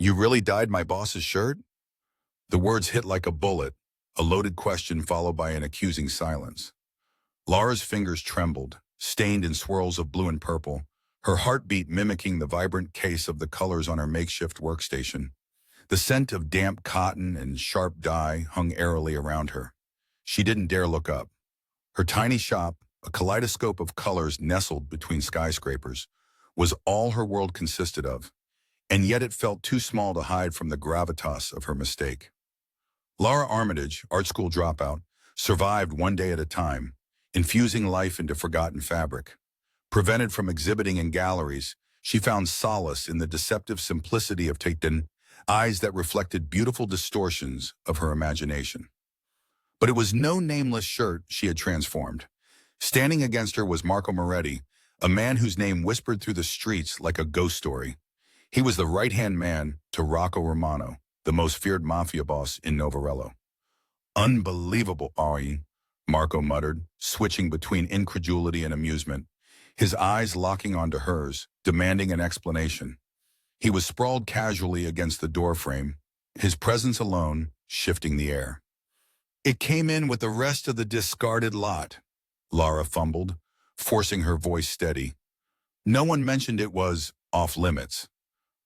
You really dyed my boss's shirt? The words hit like a bullet, a loaded question followed by an accusing silence. Laura's fingers trembled, stained in swirls of blue and purple, her heartbeat mimicking the vibrant case of the colors on her makeshift workstation. The scent of damp cotton and sharp dye hung airily around her. She didn't dare look up. Her tiny shop, a kaleidoscope of colors nestled between skyscrapers, was all her world consisted of, and yet it felt too small to hide from the gravitas of her mistake. Laura Armitage, art school dropout, survived one day at a time, infusing life into forgotten fabric. Prevented from exhibiting in galleries, she found solace in the deceptive simplicity of Taiten, eyes that reflected beautiful distortions of her imagination. But it was no nameless shirt she had transformed. Standing against her was Marco Moretti, a man whose name whispered through the streets like a ghost story. He was the right-hand man to Rocco Romano, the most feared mafia boss in Novarello. Unbelievable, Ari, Marco muttered, switching between incredulity and amusement, his eyes locking onto hers, demanding an explanation. He was sprawled casually against the doorframe, his presence alone shifting the air. It came in with the rest of the discarded lot, Laura fumbled, forcing her voice steady. No one mentioned it was off limits.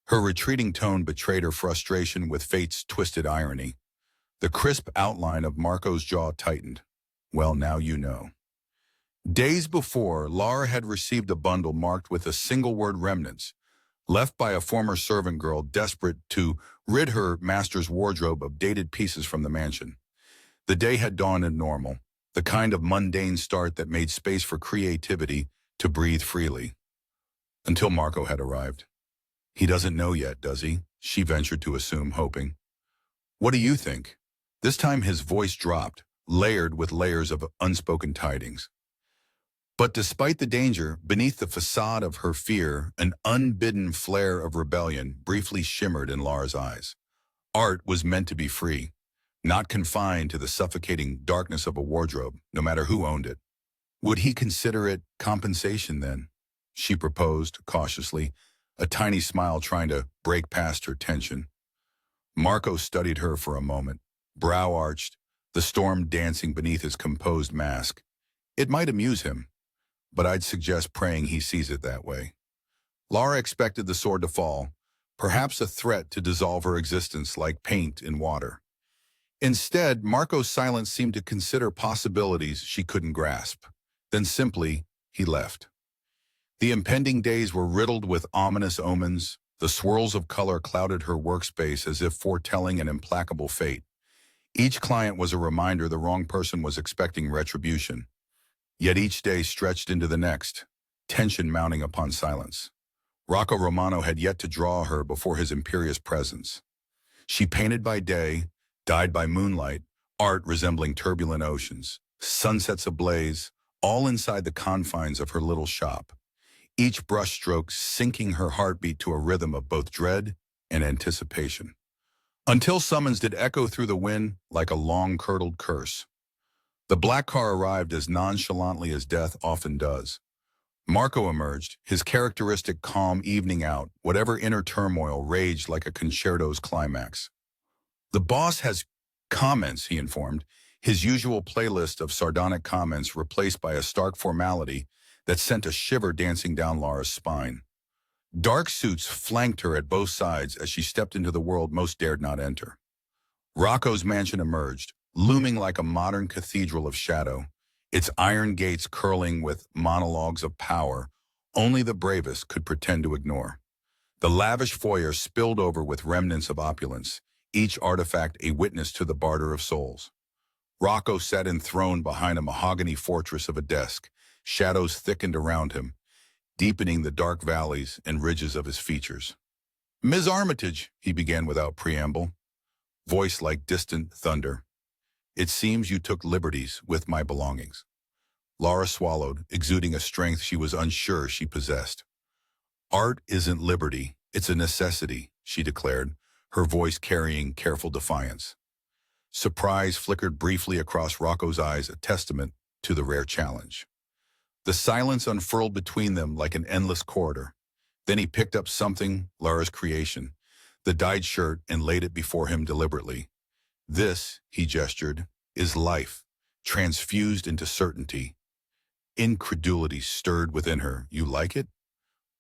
Her retreating tone betrayed her frustration with fate's twisted irony. The crisp outline of Marco's jaw tightened. Well, now you know. Days before, Laura had received a bundle marked with a single-word remnants, left by a former servant girl desperate to rid her master's wardrobe of dated pieces from the mansion. The day had dawned as normal, the kind of mundane start that made space for creativity to breathe freely. Until Marco had arrived. He doesn't know yet, does he? She ventured to assume, hoping. What do you think? This time his voice dropped, layered with layers of unspoken tidings. But despite the danger, beneath the facade of her fear, an unbidden flare of rebellion briefly shimmered in Laura's eyes. Art was meant to be free, not confined to the suffocating darkness of a wardrobe, no matter who owned it. Would he consider it compensation then? She proposed, cautiously, a tiny smile trying to break past her tension. Marco studied her for a moment, brow arched, the storm dancing beneath his composed mask. It might amuse him, but I'd suggest praying he sees it that way. Laura expected the sword to fall, perhaps a threat to dissolve her existence like paint in water. Instead, Marco's silence seemed to consider possibilities she couldn't grasp. Then simply, he left. The impending days were riddled with ominous omens. The swirls of color clouded her workspace as if foretelling an implacable fate. Each client was a reminder the wrong person was expecting retribution. Yet each day stretched into the next, tension mounting upon silence. Rocco Romano had yet to draw her before his imperious presence. She painted by day, dyed by moonlight, art resembling turbulent oceans, sunsets ablaze, all inside the confines of her little shop. Each brushstroke sinking her heartbeat to a rhythm of both dread and anticipation. Until summons did echo through the wind like a long-curdled curse. The black car arrived as nonchalantly as death often does. Marco emerged, his characteristic calm evening out, whatever inner turmoil raged like a concerto's climax. The boss has comments, he informed, his usual playlist of sardonic comments replaced by a stark formality that sent a shiver dancing down Laura's spine. Dark suits flanked her at both sides as she stepped into the world most dared not enter. Rocco's mansion emerged, looming like a modern cathedral of shadow, its iron gates curling with monologues of power only the bravest could pretend to ignore. The lavish foyer spilled over with remnants of opulence, each artifact a witness to the barter of souls. Rocco sat enthroned behind a mahogany fortress of a desk. Shadows thickened around him, deepening the dark valleys and ridges of his features. "Ms. Armitage," he began without preamble, voice like distant thunder. "It seems you took liberties with my belongings." Laura swallowed, exuding a strength she was unsure she possessed. "Art isn't liberty, it's a necessity," she declared, her voice carrying careful defiance. Surprise flickered briefly across Rocco's eyes, a testament to the rare challenge. The silence unfurled between them like an endless corridor. Then he picked up something, Laura's creation, the dyed shirt and laid it before him deliberately. This, he gestured, is life, transfused into certainty. Incredulity stirred within her. You like it?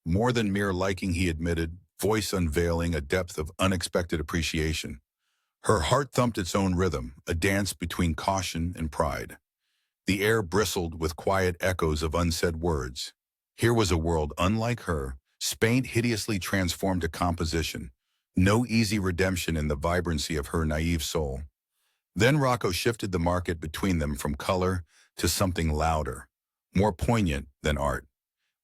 More than mere liking, he admitted, voice unveiling a depth of unexpected appreciation. Her heart thumped its own rhythm, a dance between caution and pride. The air bristled with quiet echoes of unsaid words. Here was a world unlike her, Spain hideously transformed to composition. No easy redemption in the vibrancy of her naive soul. Then Rocco shifted the market between them from color to something louder, more poignant than art.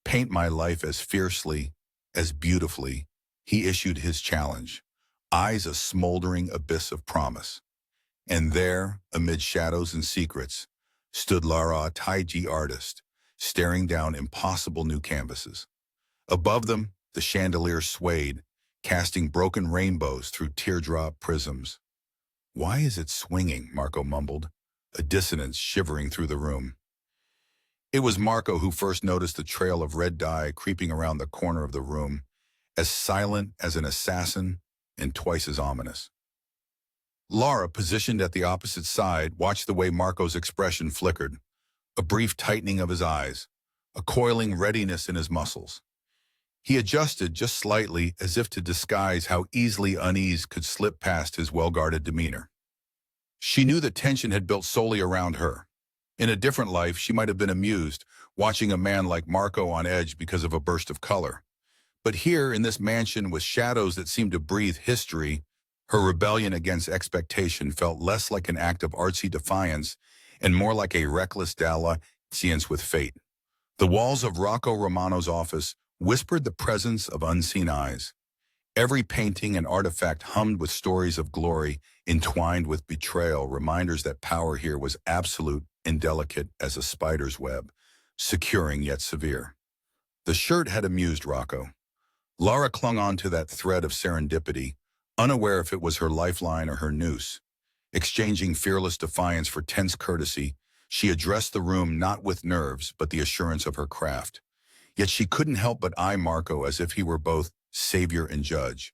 Paint my life as fiercely, as beautifully, he issued his challenge, eyes a smoldering abyss of promise. And there, amid shadows and secrets, stood Lara, a Taiji artist, staring down impossible new canvases. Above them, the chandelier swayed, casting broken rainbows through teardrop prisms. Why is it swinging? Marco mumbled, a dissonance shivering through the room. It was Marco who first noticed the trail of red dye creeping around the corner of the room, as silent as an assassin and twice as ominous. Lara, positioned at the opposite side, watched the way Marco's expression flickered, a brief tightening of his eyes, a coiling readiness in his muscles. He adjusted just slightly as if to disguise how easily unease could slip past his well-guarded demeanor. She knew the tension had built solely around her. In a different life, she might have been amused, watching a man like Marco on edge because of a burst of color. But here, in this mansion with shadows that seemed to breathe history, her rebellion against expectation felt less like an act of artsy defiance and more like a reckless dalliance with fate. The walls of Rocco Romano's office whispered the presence of unseen eyes. Every painting and artifact hummed with stories of glory, entwined with betrayal, reminders that power here was absolute and delicate as a spider's web, securing yet severe. The shirt had amused Rocco. Lara clung on to that thread of serendipity, unaware if it was her lifeline or her noose. Exchanging fearless defiance for tense courtesy, she addressed the room not with nerves, but the assurance of her craft. Yet she couldn't help but eye Marco as if he were both savior and judge,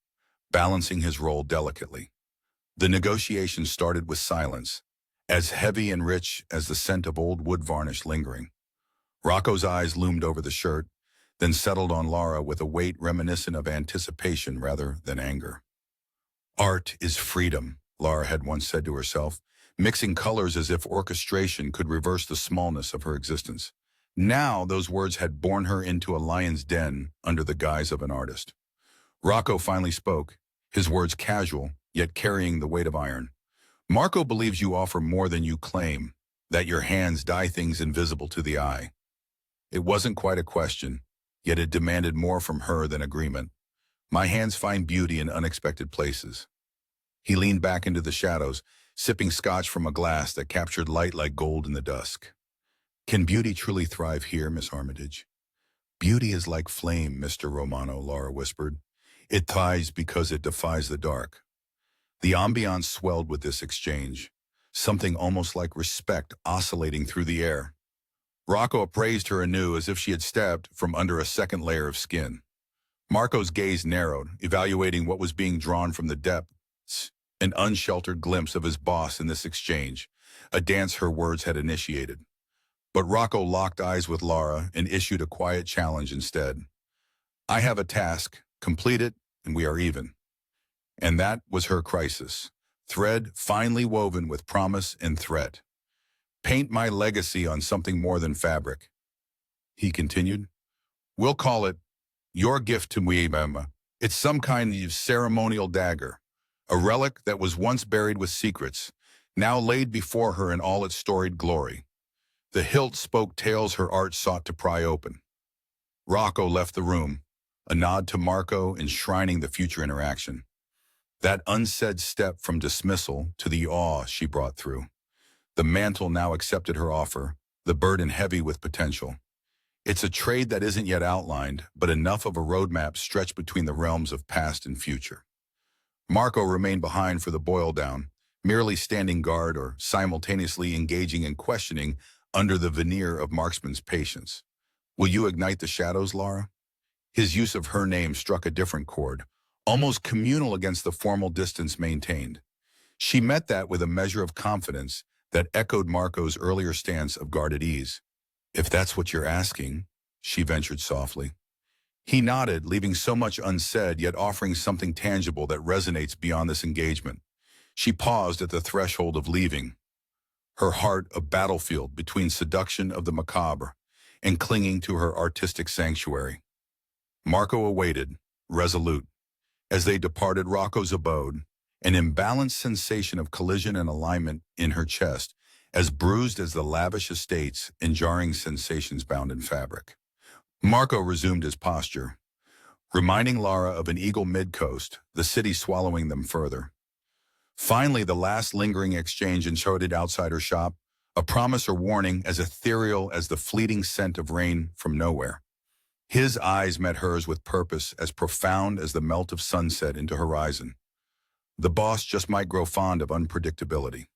balancing his role delicately. The negotiation started with silence, as heavy and rich as the scent of old wood varnish lingering. Rocco's eyes loomed over the shirt, then settled on Lara with a weight reminiscent of anticipation rather than anger. Art is freedom, Lara had once said to herself, mixing colors as if orchestration could reverse the smallness of her existence. Now those words had borne her into a lion's den under the guise of an artist. Rocco finally spoke, his words casual, yet carrying the weight of iron. Marco believes you offer more than you claim, that your hands dye things invisible to the eye. It wasn't quite a question, yet it demanded more from her than agreement. My hands find beauty in unexpected places. He leaned back into the shadows, sipping scotch from a glass that captured light like gold in the dusk. Can beauty truly thrive here, Miss Armitage? Beauty is like flame, Mr. Romano, Lara whispered. It thrives because it defies the dark. The ambiance swelled with this exchange, something almost like respect oscillating through the air. Rocco appraised her anew as if she had stepped from under a second layer of skin. Marco's gaze narrowed, evaluating what was being drawn from the depths, an unsheltered glimpse of his boss in this exchange, a dance her words had initiated. But Rocco locked eyes with Lara and issued a quiet challenge instead. I have a task, complete it, and we are even. And that was her crisis, thread finely woven with promise and threat. Paint my legacy on something more than fabric. He continued, we'll call it your gift to me, Emma. It's some kind of ceremonial dagger, a relic that was once buried with secrets, now laid before her in all its storied glory. The hilt spoke tales her art sought to pry open. Rocco left the room, a nod to Marco enshrining the future interaction. That unsaid step from dismissal to the awe she brought through. The mantle now accepted her offer, the burden heavy with potential. It's a trade that isn't yet outlined, but enough of a roadmap stretched between the realms of past and future. Marco remained behind for the boil down, merely standing guard or simultaneously engaging in questioning under the veneer of marksman's patience. Will you ignite the shadows, Lara? His use of her name struck a different chord, almost communal against the formal distance maintained. She met that with a measure of confidence that echoed Marco's earlier stance of guarded ease. "If that's what you're asking," she ventured softly. He nodded, leaving so much unsaid, yet offering something tangible that resonates beyond this engagement. She paused at the threshold of leaving, her heart a battlefield between seduction of the macabre and clinging to her artistic sanctuary. Marco awaited, resolute. As they departed Rocco's abode, an imbalanced sensation of collision and alignment in her chest, as bruised as the lavish estates and jarring sensations bound in fabric. Marco resumed his posture, reminding Lara of an eagle mid-coast, the city swallowing them further. Finally, the last lingering exchange enshrouded outside her shop, a promise or warning as ethereal as the fleeting scent of rain from nowhere. His eyes met hers with purpose as profound as the melt of sunset into horizon. The boss just might grow fond of unpredictability.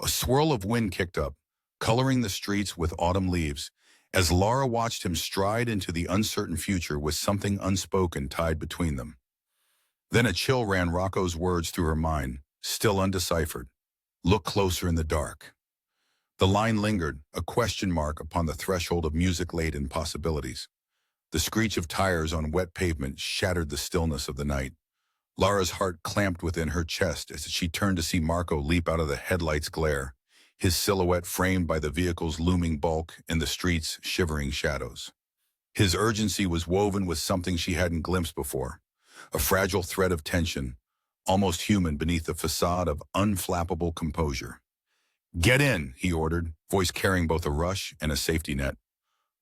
A swirl of wind kicked up, coloring the streets with autumn leaves, as Lara watched him stride into the uncertain future with something unspoken tied between them. Then a chill ran Rocco's words through her mind, still undeciphered. "Look closer in the dark." The line lingered, a question mark upon the threshold of music-laden possibilities. The screech of tires on wet pavement shattered the stillness of the night. Lara's heart clamped within her chest as she turned to see Marco leap out of the headlights' glare, his silhouette framed by the vehicle's looming bulk and the street's shivering shadows. His urgency was woven with something she hadn't glimpsed before, a fragile thread of tension, almost human beneath the facade of unflappable composure. "Get in," he ordered, voice carrying both a rush and a safety net.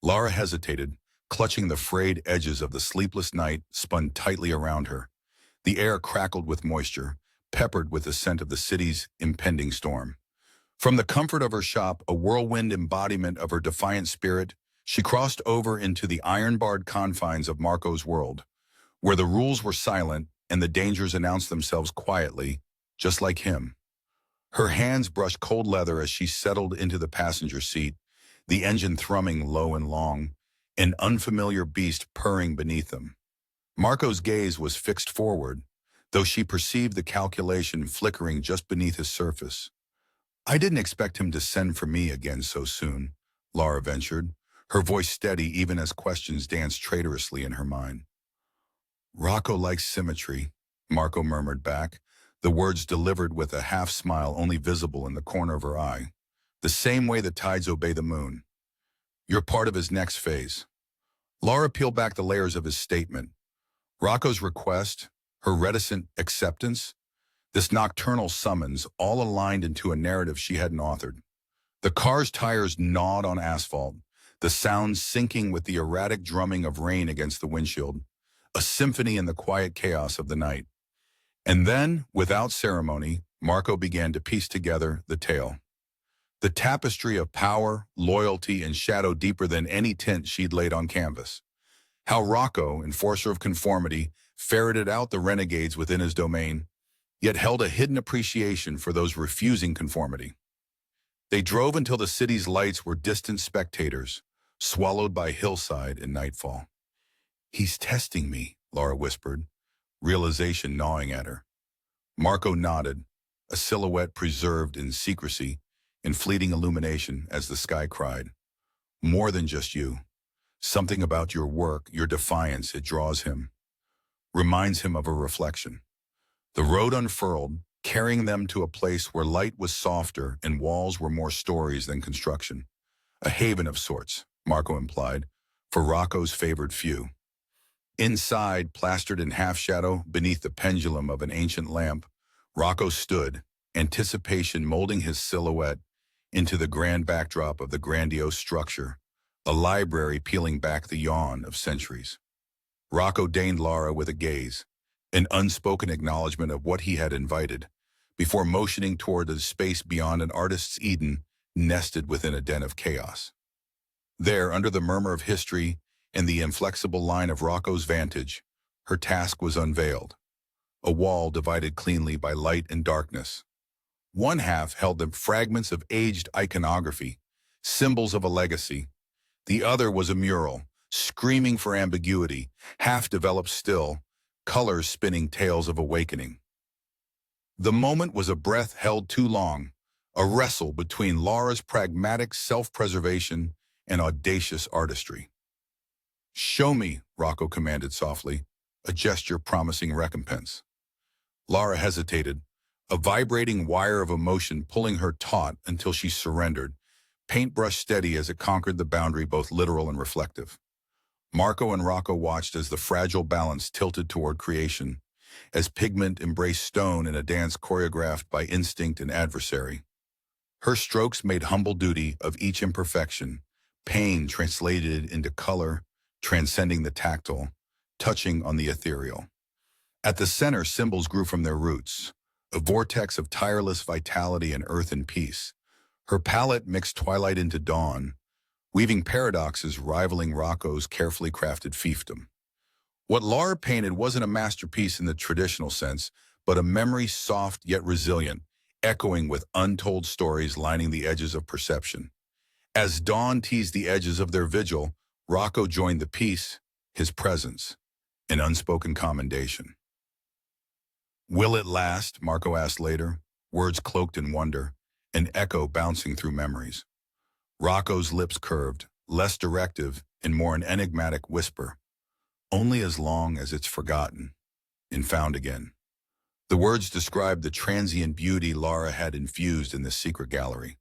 Lara hesitated, clutching the frayed edges of the sleepless night spun tightly around her. The air crackled with moisture, peppered with the scent of the city's impending storm. From the comfort of her shop, a whirlwind embodiment of her defiant spirit, she crossed over into the iron-barred confines of Marco's world, where the rules were silent and the dangers announced themselves quietly, just like him. Her hands brushed cold leather as she settled into the passenger seat, the engine thrumming low and long, an unfamiliar beast purring beneath them. Marco's gaze was fixed forward, though she perceived the calculation flickering just beneath his surface. "I didn't expect him to send for me again so soon," Lara ventured, her voice steady even as questions danced traitorously in her mind. "Rocco likes symmetry," Marco murmured back, the words delivered with a half-smile only visible in the corner of her eye. "The same way the tides obey the moon. You're part of his next phase." Lara peeled back the layers of his statement. Rocco's request, her reticent acceptance, this nocturnal summons, all aligned into a narrative she hadn't authored. The car's tires gnawed on asphalt, the sound syncing with the erratic drumming of rain against the windshield, a symphony in the quiet chaos of the night. And then, without ceremony, Marco began to piece together the tale. The tapestry of power, loyalty, and shadow deeper than any tint she'd laid on canvas. How Rocco, enforcer of conformity, ferreted out the renegades within his domain, yet held a hidden appreciation for those refusing conformity. They drove until the city's lights were distant spectators, swallowed by hillside and nightfall. "He's testing me," Lara whispered, realization gnawing at her. Marco nodded, a silhouette preserved in secrecy, in fleeting illumination as the sky cried. "More than just you. Something about your work, your defiance, it draws him." Reminds him of a reflection. The road unfurled, carrying them to a place where light was softer and walls were more stories than construction. A haven of sorts, Marco implied, for Rocco's favored few. Inside, plastered in half-shadow beneath the pendulum of an ancient lamp, Rocco stood, anticipation molding his silhouette into the grand backdrop of the grandiose structure, a library peeling back the yawn of centuries. Rocco deigned Lara with a gaze, an unspoken acknowledgement of what he had invited, before motioning toward the space beyond an artist's Eden nested within a den of chaos. There, under the murmur of history and the inflexible line of Rocco's vantage, her task was unveiled. A wall divided cleanly by light and darkness. One half held the fragments of aged iconography, symbols of a legacy. The other was a mural, screaming for ambiguity, half-developed still, colors spinning tales of awakening. The moment was a breath held too long, a wrestle between Laura's pragmatic self-preservation and audacious artistry. "Show me," Rocco commanded softly, a gesture promising recompense. Laura hesitated, a vibrating wire of emotion pulling her taut until she surrendered, paintbrush steady as it conquered the boundary both literal and reflective. Marco and Rocco watched as the fragile balance tilted toward creation, as pigment embraced stone in a dance choreographed by instinct and adversary. Her strokes made humble duty of each imperfection, pain translated into color, transcending the tactile, touching on the ethereal. At the center, symbols grew from their roots, a vortex of tireless vitality and earth and peace. Her palette mixed twilight into dawn, weaving paradoxes rivaling Rocco's carefully crafted fiefdom. What Laura painted wasn't a masterpiece in the traditional sense, but a memory soft yet resilient, echoing with untold stories lining the edges of perception. As dawn teased the edges of their vigil, Rocco joined the piece, his presence, an unspoken commendation. "Will it last?" Marco asked later, words cloaked in wonder, an echo bouncing through memories. Rocco's lips curved, less directive and more an enigmatic whisper. "Only as long as it's forgotten and found again." The words described the transient beauty Laura had infused in this secret gallery.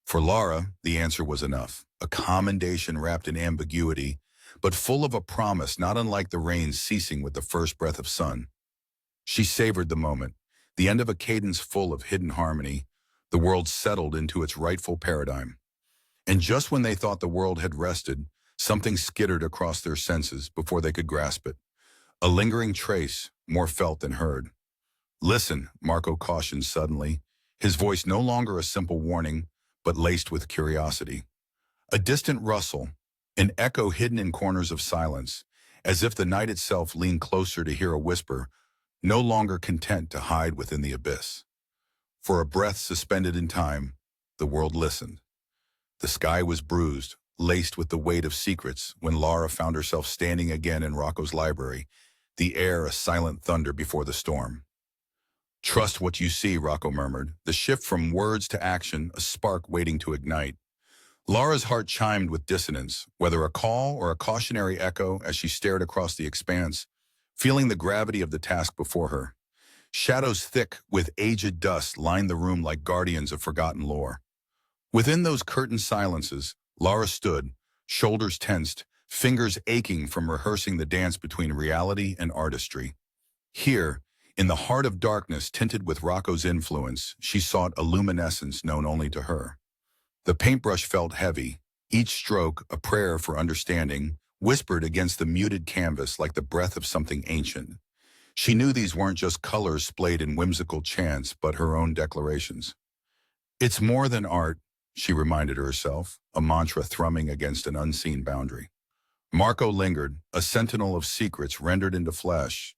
For Laura, the answer was enough, a commendation wrapped in ambiguity, but full of a promise not unlike the rain ceasing with the first breath of sun. She savored the moment, the end of a cadence full of hidden harmony. The world settled into its rightful paradigm. And just when they thought the world had rested, something skittered across their senses before they could grasp it. A lingering trace, more felt than heard. "Listen," Marco cautioned suddenly, his voice no longer a simple warning, but laced with curiosity. A distant rustle, an echo hidden in corners of silence, as if the night itself leaned closer to hear a whisper, no longer content to hide within the abyss. For a breath suspended in time, the world listened. The sky was bruised, laced with the weight of secrets, when Laura found herself standing again in Rocco's library, the air a silent thunder before the storm. "Trust what you see," Rocco murmured, the shift from words to action, a spark waiting to ignite. Laura's heart chimed with dissonance, whether a call or a cautionary echo as she stared across the expanse, feeling the gravity of the task before her. Shadows thick with aged dust lined the room like guardians of forgotten lore. Within those curtained silences, Laura stood, shoulders tensed, fingers aching from rehearsing the dance between reality and artistry. Here, in the heart of darkness tinted with Rocco's influence, she sought a luminescence known only to her. The paintbrush felt heavy, each stroke a prayer for understanding, whispered against the muted canvas like the breath of something ancient. She knew these weren't just colors splayed in whimsical chants, but her own declarations. "It's more than art," she reminded herself, a mantra thrumming against an unseen boundary. Marco lingered, a sentinel of secrets rendered into flesh,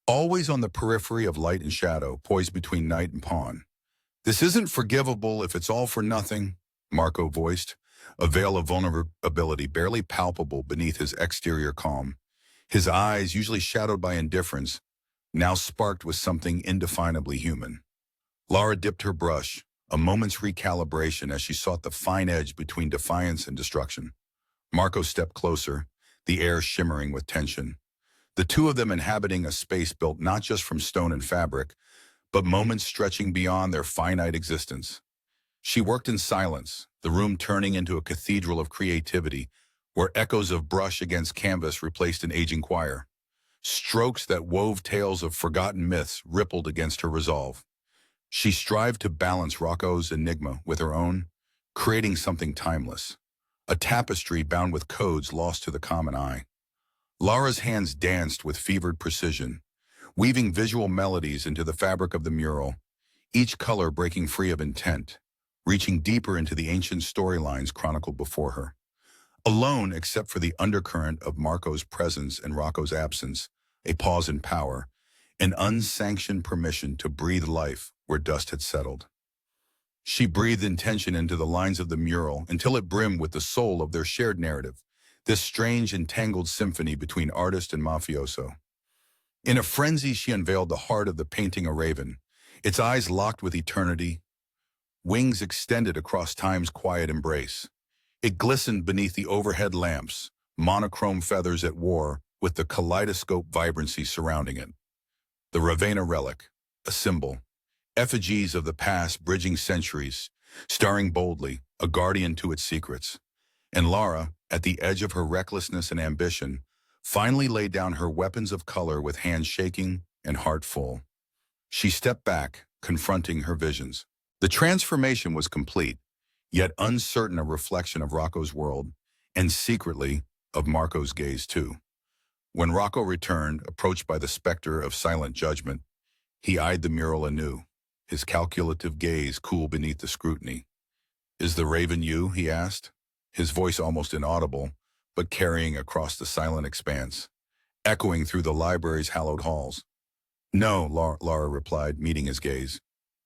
always on the periphery of light and shadow, poised between night and pawn. "This isn't forgivable if it's all for nothing," Marco voiced, a veil of vulnerability barely palpable beneath his exterior calm. His eyes, usually shadowed by indifference, now sparked with something indefinably human. Laura dipped her brush, a moment's recalibration as she sought the fine edge between defiance and destruction. Marco stepped closer, the air shimmering with tension. The two of them inhabiting a space built not just from stone and fabric, but moments stretching beyond their finite existence. She worked in silence, the room turning into a cathedral of creativity, where echoes of brush against canvas replaced an aging choir. Strokes that wove tales of forgotten myths rippled against her resolve. She strived to balance Rocco's enigma with her own, creating something timeless, a tapestry bound with codes lost to the common eye. Laura's hands danced with fevered precision, weaving visual melodies into the fabric of the mural, each color breaking free of intent, reaching deeper into the ancient storylines chronicled before her. Alone except for the undercurrent of Marco's presence and Rocco's absence, a pause in power, an unsanctioned permission to breathe life where dust had settled. She breathed intention into the lines of the mural until it brimmed with the soul of their shared narrative, this strange entangled symphony between artist and mafioso. In a frenzy, she unveiled the heart of the painting a raven, its eyes locked with eternity, wings extended across time's quiet embrace. It glistened beneath the overhead lamps, monochrome feathers at war with the kaleidoscope vibrancy surrounding it. The Ravenna relic, a symbol, effigies of the past bridging centuries, starring boldly, a guardian to its secrets. And Lara, at the edge of her recklessness and ambition, finally laid down her weapons of color with hands shaking and heart full. She stepped back, confronting her visions. The transformation was complete, yet uncertain a reflection of Rocco's world, and secretly of Marco's gaze too. When Rocco returned, approached by the specter of silent judgment, he eyed the mural anew, his calculative gaze cool beneath the scrutiny. "Is the raven you?" he asked, his voice almost inaudible, but carrying across the silent expanse, echoing through the library's hallowed halls. "No," Lara replied, meeting his gaze.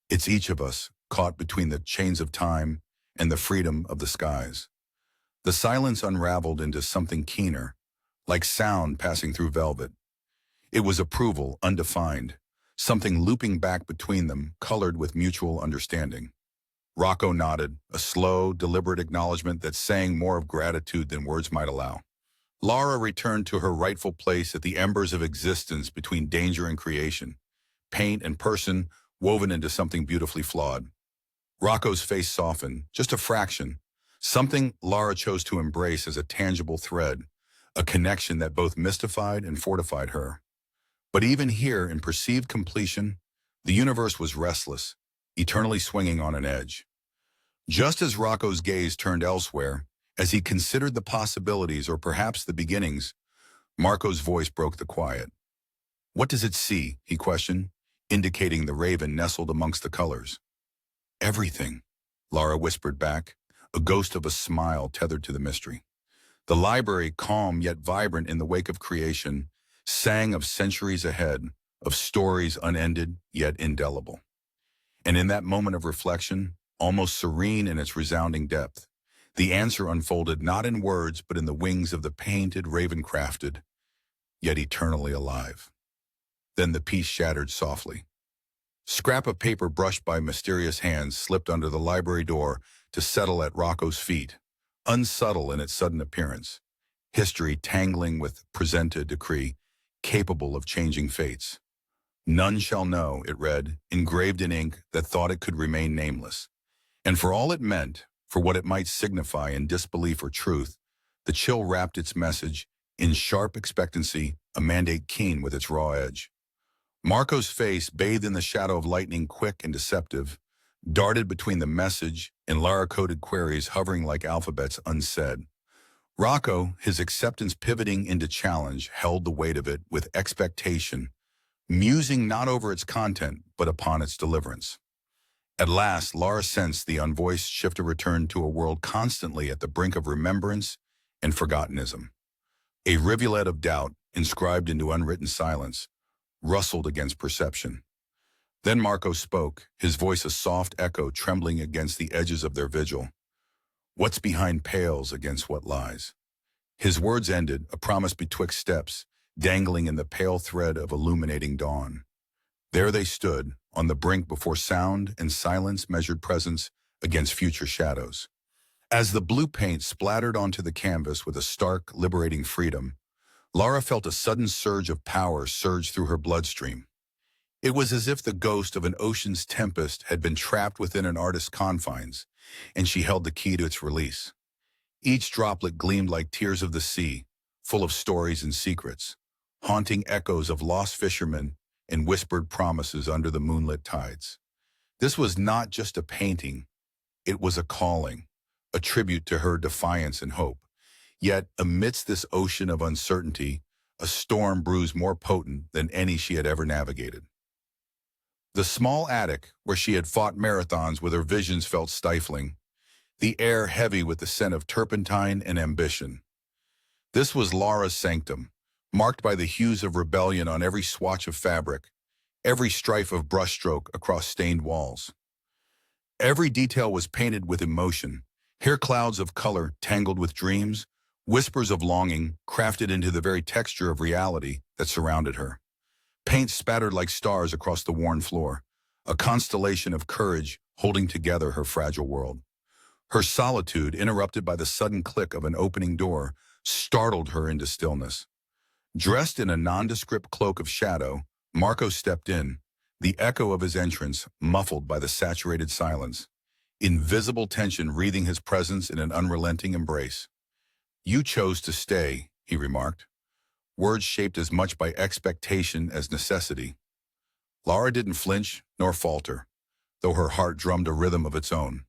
"It's each of us, caught between the chains of time and the freedom of the skies." The silence unraveled into something keener, like sound passing through velvet. It was approval, undefined, something looping back between them, colored with mutual understanding. Rocco nodded, a slow, deliberate acknowledgement that sang more of gratitude than words might allow. Lara returned to her rightful place at the embers of existence between danger and creation, paint and person woven into something beautifully flawed. Rocco's face softened, just a fraction, something Lara chose to embrace as a tangible thread, a connection that both mystified and fortified her. But even here, in perceived completion, the universe was restless, eternally swinging on an edge. Just as Rocco's gaze turned elsewhere, as he considered the possibilities or perhaps the beginnings, Marco's voice broke the quiet. "What does it see?" he questioned, indicating the raven nestled amongst the colors. "Everything," Lara whispered back, a ghost of a smile tethered to the mystery. The library, calm yet vibrant in the wake of creation, sang of centuries ahead, of stories unended yet indelible. And in that moment of reflection, almost serene in its resounding depth, the answer unfolded not in words but in the wings of the painted raven crafted, yet eternally alive. Then the piece shattered softly. Scrap of paper brushed by mysterious hands slipped under the library door to settle at Rocco's feet, unsubtle in its sudden appearance, history tangling with presenta decree, capable of changing fates. "None shall know," it read, engraved in ink that thought it could remain nameless. And for all it meant, for what it might signify in disbelief or truth, the chill wrapped its message in sharp expectancy, a mandate keen with its raw edge. Marco's face, bathed in the shadow of lightning quick and deceptive, darted between the message and Lara-coded queries hovering like alphabets unsaid. Rocco, his acceptance pivoting into challenge, held the weight of it with expectation, musing not over its content, but upon its deliverance. At last, Lara sensed the unvoiced shift to return to a world constantly at the brink of remembrance and forgottenism. A rivulet of doubt, inscribed into unwritten silence, rustled against perception. Then Marco spoke, his voice a soft echo trembling against the edges of their vigil. "What's behind pales against what lies?" His words ended, a promise betwixt steps, dangling in the pale thread of illuminating dawn. There they stood, on the brink before sound and silence measured presence against future shadows. As the blue paint splattered onto the canvas with a stark, liberating freedom, Lara felt a sudden surge of power surge through her bloodstream. It was as if the ghost of an ocean's tempest had been trapped within an artist's confines, and she held the key to its release. Each droplet gleamed like tears of the sea, full of stories and secrets, haunting echoes of lost fishermen and whispered promises under the moonlit tides. This was not just a painting, it was a calling, a tribute to her defiance and hope. Yet, amidst this ocean of uncertainty, a storm brews more potent than any she had ever navigated. The small attic, where she had fought marathons with her visions, felt stifling, the air heavy with the scent of turpentine and ambition. This was Lara's sanctum, marked by the hues of rebellion on every swatch of fabric, every strife of brushstroke across stained walls. Every detail was painted with emotion, hair clouds of color tangled with dreams, whispers of longing crafted into the very texture of reality that surrounded her. Paint spattered like stars across the worn floor, a constellation of courage holding together her fragile world. Her solitude, interrupted by the sudden click of an opening door, startled her into stillness. Dressed in a nondescript cloak of shadow, Marco stepped in, the echo of his entrance muffled by the saturated silence, invisible tension wreathing his presence in an unrelenting embrace. "You chose to stay," he remarked, words shaped as much by expectation as necessity. Lara didn't flinch nor falter, though her heart drummed a rhythm of its own.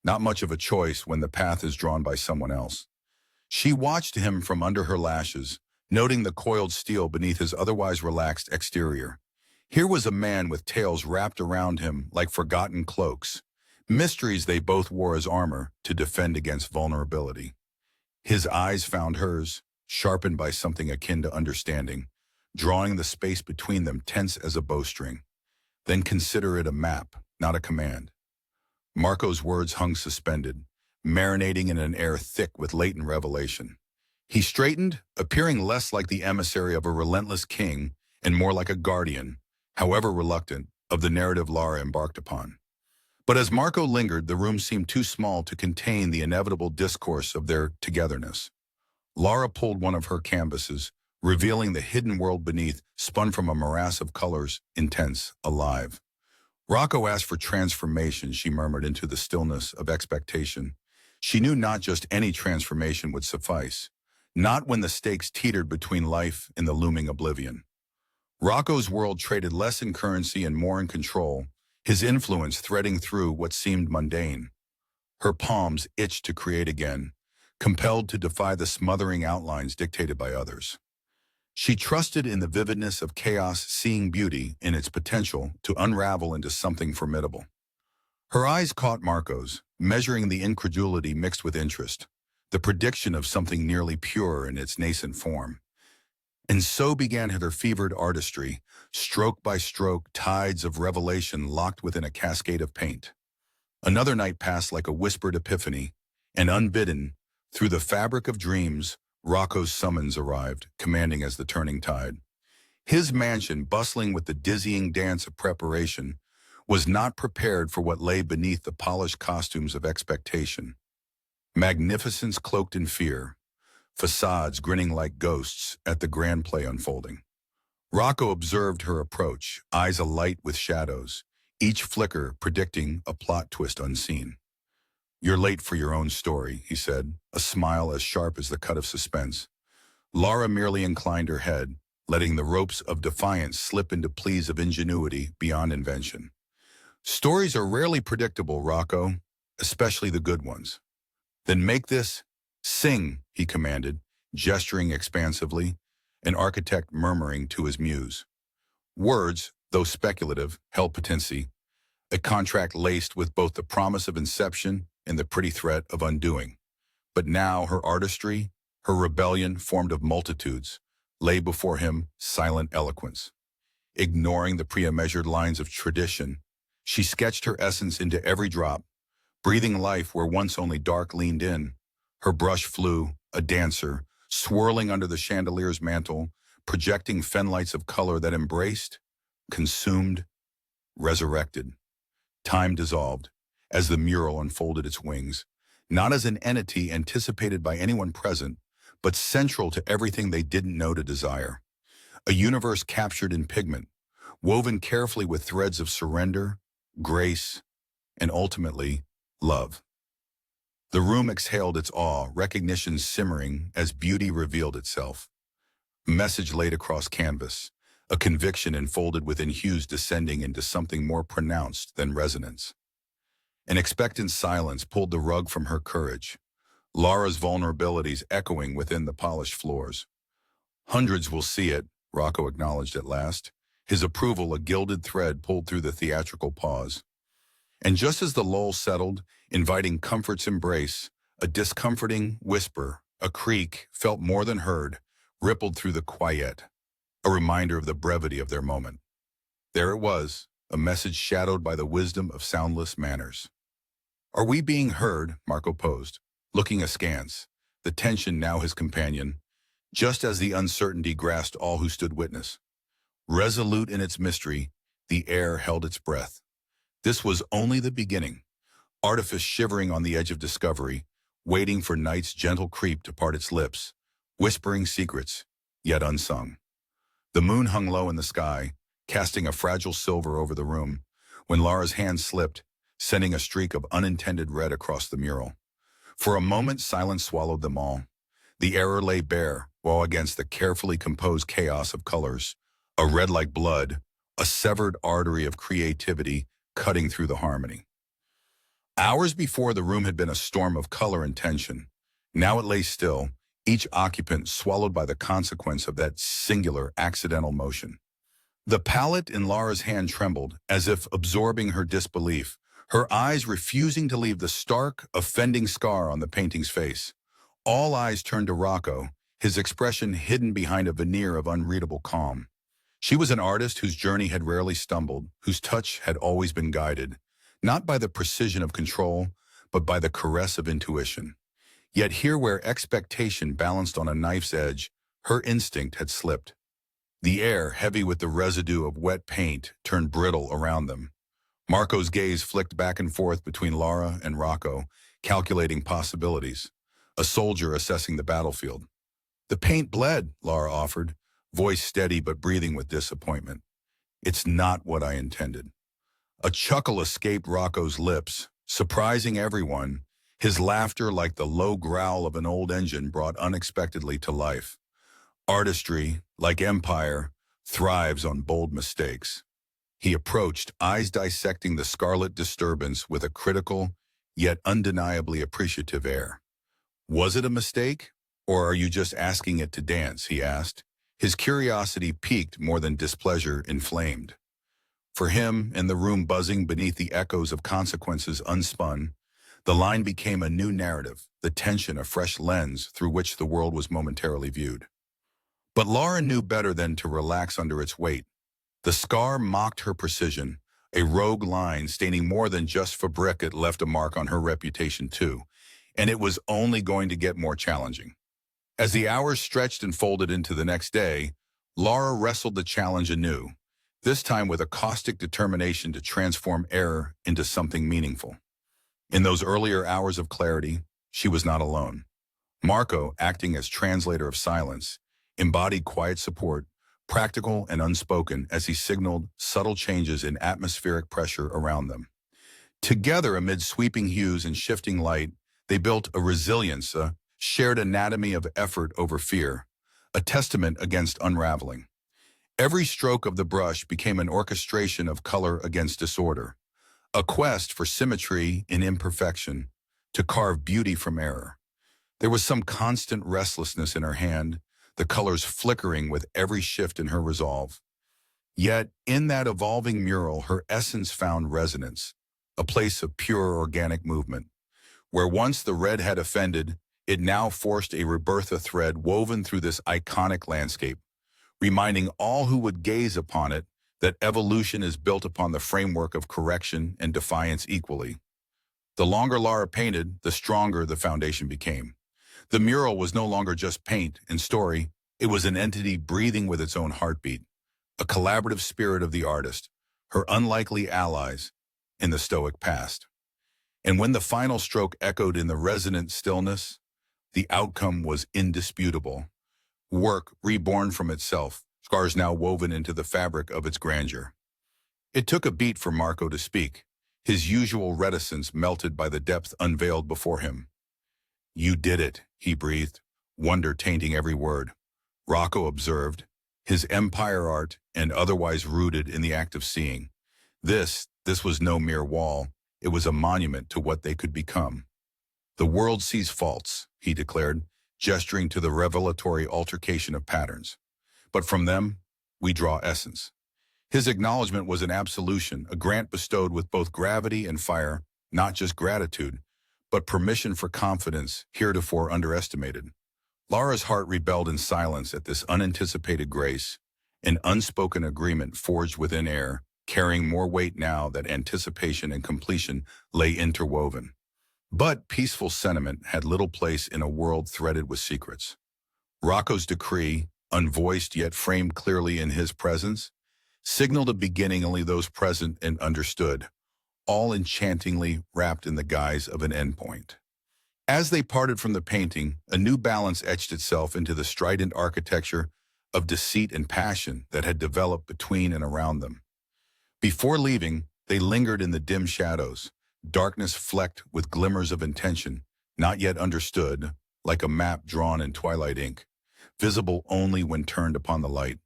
Not much of a choice when the path is drawn by someone else. She watched him from under her lashes, noting the coiled steel beneath his otherwise relaxed exterior. Here was a man with tales wrapped around him like forgotten cloaks, mysteries they both wore as armor to defend against vulnerability. His eyes found hers, sharpened by something akin to understanding, drawing the space between them tense as a bowstring. "Then consider it a map, not a command." Marco's words hung suspended, marinating in an air thick with latent revelation. He straightened, appearing less like the emissary of a relentless king and more like a guardian, however reluctant, of the narrative Lara embarked upon. But as Marco lingered, the room seemed too small to contain the inevitable discourse of their togetherness. Lara pulled one of her canvases, revealing the hidden world beneath, spun from a morass of colors, intense, alive. Rocco asked for transformation, she murmured into the stillness of expectation. She knew not just any transformation would suffice, not when the stakes teetered between life and the looming oblivion. Rocco's world traded less in currency and more in control, his influence threading through what seemed mundane. Her palms itched to create again, compelled to defy the smothering outlines dictated by others. She trusted in the vividness of chaos, seeing beauty in its potential to unravel into something formidable. Her eyes caught Marco's, measuring the incredulity mixed with interest, the prediction of something nearly pure in its nascent form. And so began her fevered artistry, stroke by stroke, tides of revelation locked within a cascade of paint. Another night passed like a whispered epiphany, and unbidden, through the fabric of dreams, Rocco's summons arrived, commanding as the turning tide. His mansion, bustling with the dizzying dance of preparation, was not prepared for what lay beneath the polished costumes of expectation. Magnificence cloaked in fear, facades grinning like ghosts at the grand play unfolding. Rocco observed her approach, eyes alight with shadows, each flicker predicting a plot twist unseen. "You're late for your own story," he said, a smile as sharp as the cut of suspense. Lara merely inclined her head, letting the ropes of defiance slip into pleas of ingenuity beyond invention. "Stories are rarely predictable, Rocco, especially the good ones." "Then make this sing," he commanded, gesturing expansively, an architect murmuring to his muse. Words, though speculative, held potency, a contract laced with both the promise of inception and the pretty threat of undoing. But now her artistry, her rebellion formed of multitudes, lay before him silent eloquence. Ignoring the pre-measured lines of tradition, she sketched her essence into every drop, breathing life where once only dark leaned in. Her brush flew, a dancer, swirling under the chandelier's mantle, projecting fenlights of color that embraced, consumed, resurrected. Time dissolved, as the mural unfolded its wings, not as an entity anticipated by anyone present, but central to everything they didn't know to desire. A universe captured in pigment, woven carefully with threads of surrender, grace, and ultimately, love. The room exhaled its awe, recognition simmering as beauty revealed itself. A message laid across canvas, a conviction enfolded within hues descending into something more pronounced than resonance. An expectant silence pulled the rug from her courage, Lara's vulnerabilities echoing within the polished floors. "Hundreds will see it," Rocco acknowledged at last, his approval a gilded thread pulled through the theatrical pause. And just as the lull settled, inviting comfort's embrace, a discomforting whisper, a creak, felt more than heard, rippled through the quiet, a reminder of the brevity of their moment. There it was, a message shadowed by the wisdom of soundless manners. "Are we being heard?" Marco posed, looking askance, the tension now his companion, just as the uncertainty grasped all who stood witness. Resolute in its mystery, the air held its breath. This was only the beginning. Artifice shivering on the edge of discovery, waiting for night's gentle creep to part its lips, whispering secrets, yet unsung. The moon hung low in the sky, casting a fragile silver over the room, when Lara's hand slipped, sending a streak of unintended red across the mural. For a moment, silence swallowed them all. The error lay bare, while against the carefully composed chaos of colors, a red like blood, a severed artery of creativity cutting through the harmony. Hours before, the room had been a storm of color and tension. Now it lay still, each occupant swallowed by the consequence of that singular accidental motion. The palette in Lara's hand trembled, as if absorbing her disbelief, her eyes refusing to leave the stark, offending scar on the painting's face. All eyes turned to Rocco, his expression hidden behind a veneer of unreadable calm. She was an artist whose journey had rarely stumbled, whose touch had always been guided, not by the precision of control, but by the caress of intuition. Yet here where expectation balanced on a knife's edge, her instinct had slipped. The air, heavy with the residue of wet paint, turned brittle around them. Marco's gaze flicked back and forth between Lara and Rocco, calculating possibilities. A soldier assessing the battlefield. "The paint bled," Lara offered, voice steady but breathing with disappointment. "It's not what I intended." A chuckle escaped Rocco's lips, surprising everyone, his laughter like the low growl of an old engine brought unexpectedly to life. Artistry, like empire, thrives on bold mistakes. He approached, eyes dissecting the scarlet disturbance with a critical, yet undeniably appreciative air. "Was it a mistake, or are you just asking it to dance?" he asked. His curiosity piqued more than displeasure inflamed. For him, in the room buzzing beneath the echoes of consequences unspun, the line became a new narrative, the tension a fresh lens through which the world was momentarily viewed. But Lara knew better than to relax under its weight. The scar mocked her precision, a rogue line staining more than just fabric. It left a mark on her reputation too, and it was only going to get more challenging. As the hours stretched and folded into the next day, Lara wrestled the challenge anew, this time with a caustic determination to transform error into something meaningful. In those earlier hours of clarity, she was not alone. Marco, acting as translator of silence, embodied quiet support, practical and unspoken, as he signaled subtle changes in atmospheric pressure around them. Together, amid sweeping hues and shifting light, they built a resilience, a shared anatomy of effort over fear, a testament against unraveling. Every stroke of the brush became an orchestration of color against disorder, a quest for symmetry in imperfection, to carve beauty from error. There was some constant restlessness in her hand, the colors flickering with every shift in her resolve. Yet, in that evolving mural, her essence found resonance, a place of pure organic movement. Where once the red had offended, it now forced a rebirth, a thread woven through this iconic landscape, reminding all who would gaze upon it that evolution is built upon the framework of correction and defiance equally. The longer Lara painted, the stronger the foundation became. The mural was no longer just paint and story, it was an entity breathing with its own heartbeat, a collaborative spirit of the artist, her unlikely allies in the stoic past. And when the final stroke echoed in the resonant stillness, the outcome was indisputable. Work reborn from itself, scars now woven into the fabric of its grandeur. It took a beat for Marco to speak, his usual reticence melted by the depth unveiled before him. "You did it," he breathed, wonder tainting every word. Rocco observed, his empire art and otherwise rooted in the act of seeing. This was no mere wall, it was a monument to what they could become. "The world sees faults," he declared, gesturing to the revelatory altercation of patterns. "But from them, we draw essence." His acknowledgement was an absolution, a grant bestowed with both gravity and fire, not just gratitude, but permission for confidence heretofore underestimated. Lara's heart rebelled in silence at this unanticipated grace, an unspoken agreement forged within air, carrying more weight now that anticipation and completion lay interwoven. But peaceful sentiment had little place in a world threaded with secrets. Rocco's decree, unvoiced yet framed clearly in his presence, signaled a beginning only those present and understood, all enchantingly wrapped in the guise of an endpoint. As they parted from the painting, a new balance etched itself into the strident architecture of deceit and passion that had developed between and around them. Before leaving, they lingered in the dim shadows, darkness flecked with glimmers of intention, not yet understood, like a map drawn in twilight ink, visible only when turned upon the light.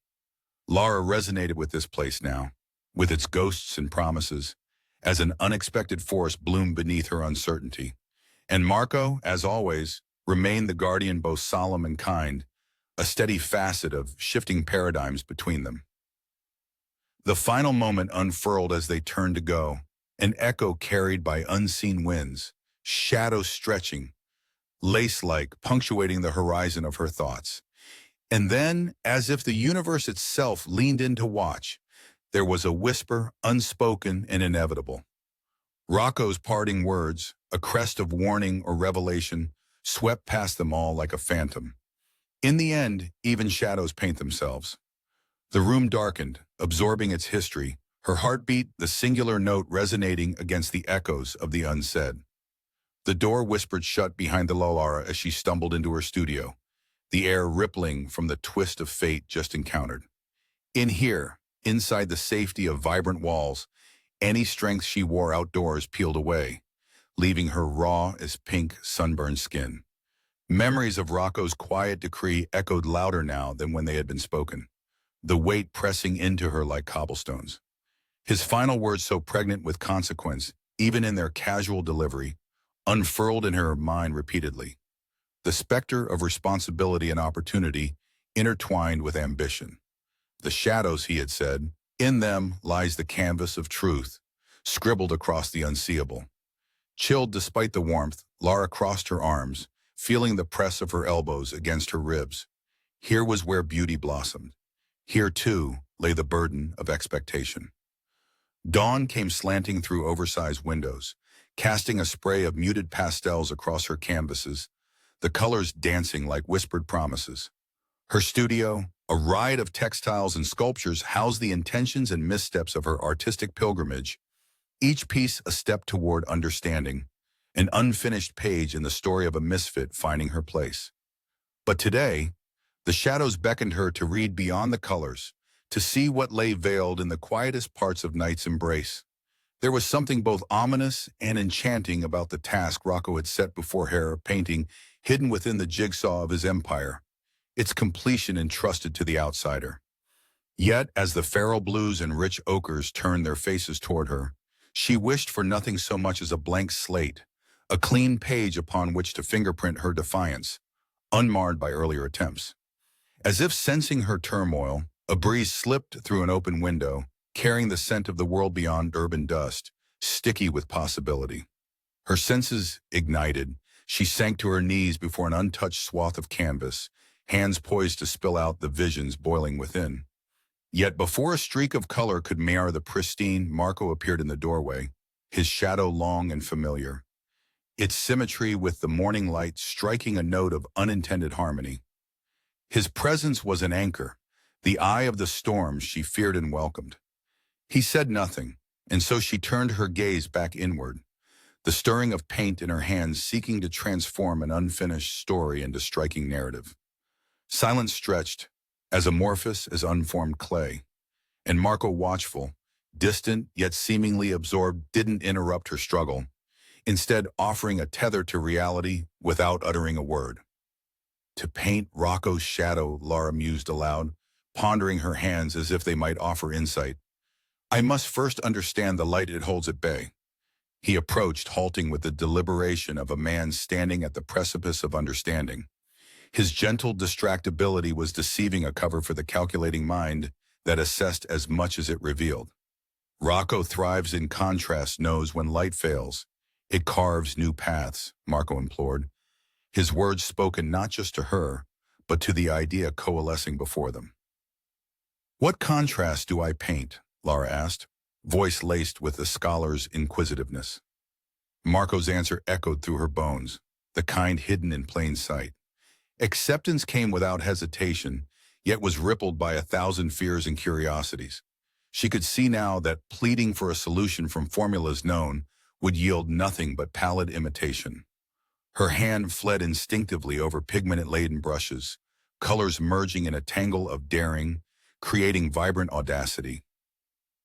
Lara resonated with this place now, with its ghosts and promises, as an unexpected force bloomed beneath her uncertainty. And Marco, as always, remained the guardian both solemn and kind, a steady facet of shifting paradigms between them. The final moment unfurled as they turned to go, an echo carried by unseen winds, shadows stretching, lace-like, punctuating the horizon of her thoughts. And then, as if the universe itself leaned in to watch, there was a whisper, unspoken and inevitable. Rocco's parting words, a crest of warning or revelation, swept past them all like a phantom. In the end, even shadows paint themselves. The room darkened, absorbing its history, her heartbeat the singular note resonating against the echoes of the unsaid. The door whispered shut behind the Lara as she stumbled into her studio, the air rippling from the twist of fate just encountered. In here, inside the safety of vibrant walls, any strength she wore outdoors peeled away, leaving her raw as pink, sunburned skin. Memories of Rocco's quiet decree echoed louder now than when they had been spoken, the weight pressing into her like cobblestones. His final words, so pregnant with consequence, even in their casual delivery, unfurled in her mind repeatedly. The specter of responsibility and opportunity intertwined with ambition. The shadows, he had said, in them lies the canvas of truth, scribbled across the unseeable. Chilled despite the warmth, Lara crossed her arms, feeling the press of her elbows against her ribs. Here was where beauty blossomed. Here, too, lay the burden of expectation. Dawn came slanting through oversized windows, casting a spray of muted pastels across her canvases, the colors dancing like whispered promises. Her studio, a riot of textiles and sculptures, housed the intentions and missteps of her artistic pilgrimage, each piece a step toward understanding, an unfinished page in the story of a misfit finding her place. But today, the shadows beckoned her to read beyond the colors, to see what lay veiled in the quietest parts of night's embrace. There was something both ominous and enchanting about the task Rocco had set before her, painting hidden within the jigsaw of his empire, its completion entrusted to the outsider. Yet, as the feral blues and rich ochres turned their faces toward her, she wished for nothing so much as a blank slate, a clean page upon which to fingerprint her defiance, unmarred by earlier attempts. As if sensing her turmoil, a breeze slipped through an open window, carrying the scent of the world beyond urban dust, sticky with possibility. Her senses ignited. She sank to her knees before an untouched swath of canvas, hands poised to spill out the visions boiling within. Yet before a streak of color could mar the pristine, Marco appeared in the doorway, his shadow long and familiar, its symmetry with the morning light striking a note of unintended harmony. His presence was an anchor, the eye of the storm she feared and welcomed. He said nothing, and so she turned her gaze back inward, the stirring of paint in her hands seeking to transform an unfinished story into striking narrative. Silence stretched, as amorphous as unformed clay, and Marco, watchful, distant yet seemingly absorbed, didn't interrupt her struggle, instead offering a tether to reality without uttering a word. To paint Rocco's shadow, Lara mused aloud, pondering her hands as if they might offer insight. I must first understand the light it holds at bay. He approached, halting with the deliberation of a man standing at the precipice of understanding. His gentle distractibility was deceiving a cover for the calculating mind that assessed as much as it revealed. Rocco thrives in contrast, knows when light fails. It carves new paths, Marco implored, his words spoken not just to her, but to the idea coalescing before them. What contrast do I paint? Lara asked, voice laced with the scholar's inquisitiveness. Marco's answer echoed through her bones, the kind hidden in plain sight. Acceptance came without hesitation, yet was rippled by 1,000 fears and curiosities. She could see now that pleading for a solution from formulas known would yield nothing but pallid imitation. Her hand fled instinctively over pigment-laden brushes, colors merging in a tangle of daring, creating vibrant audacity.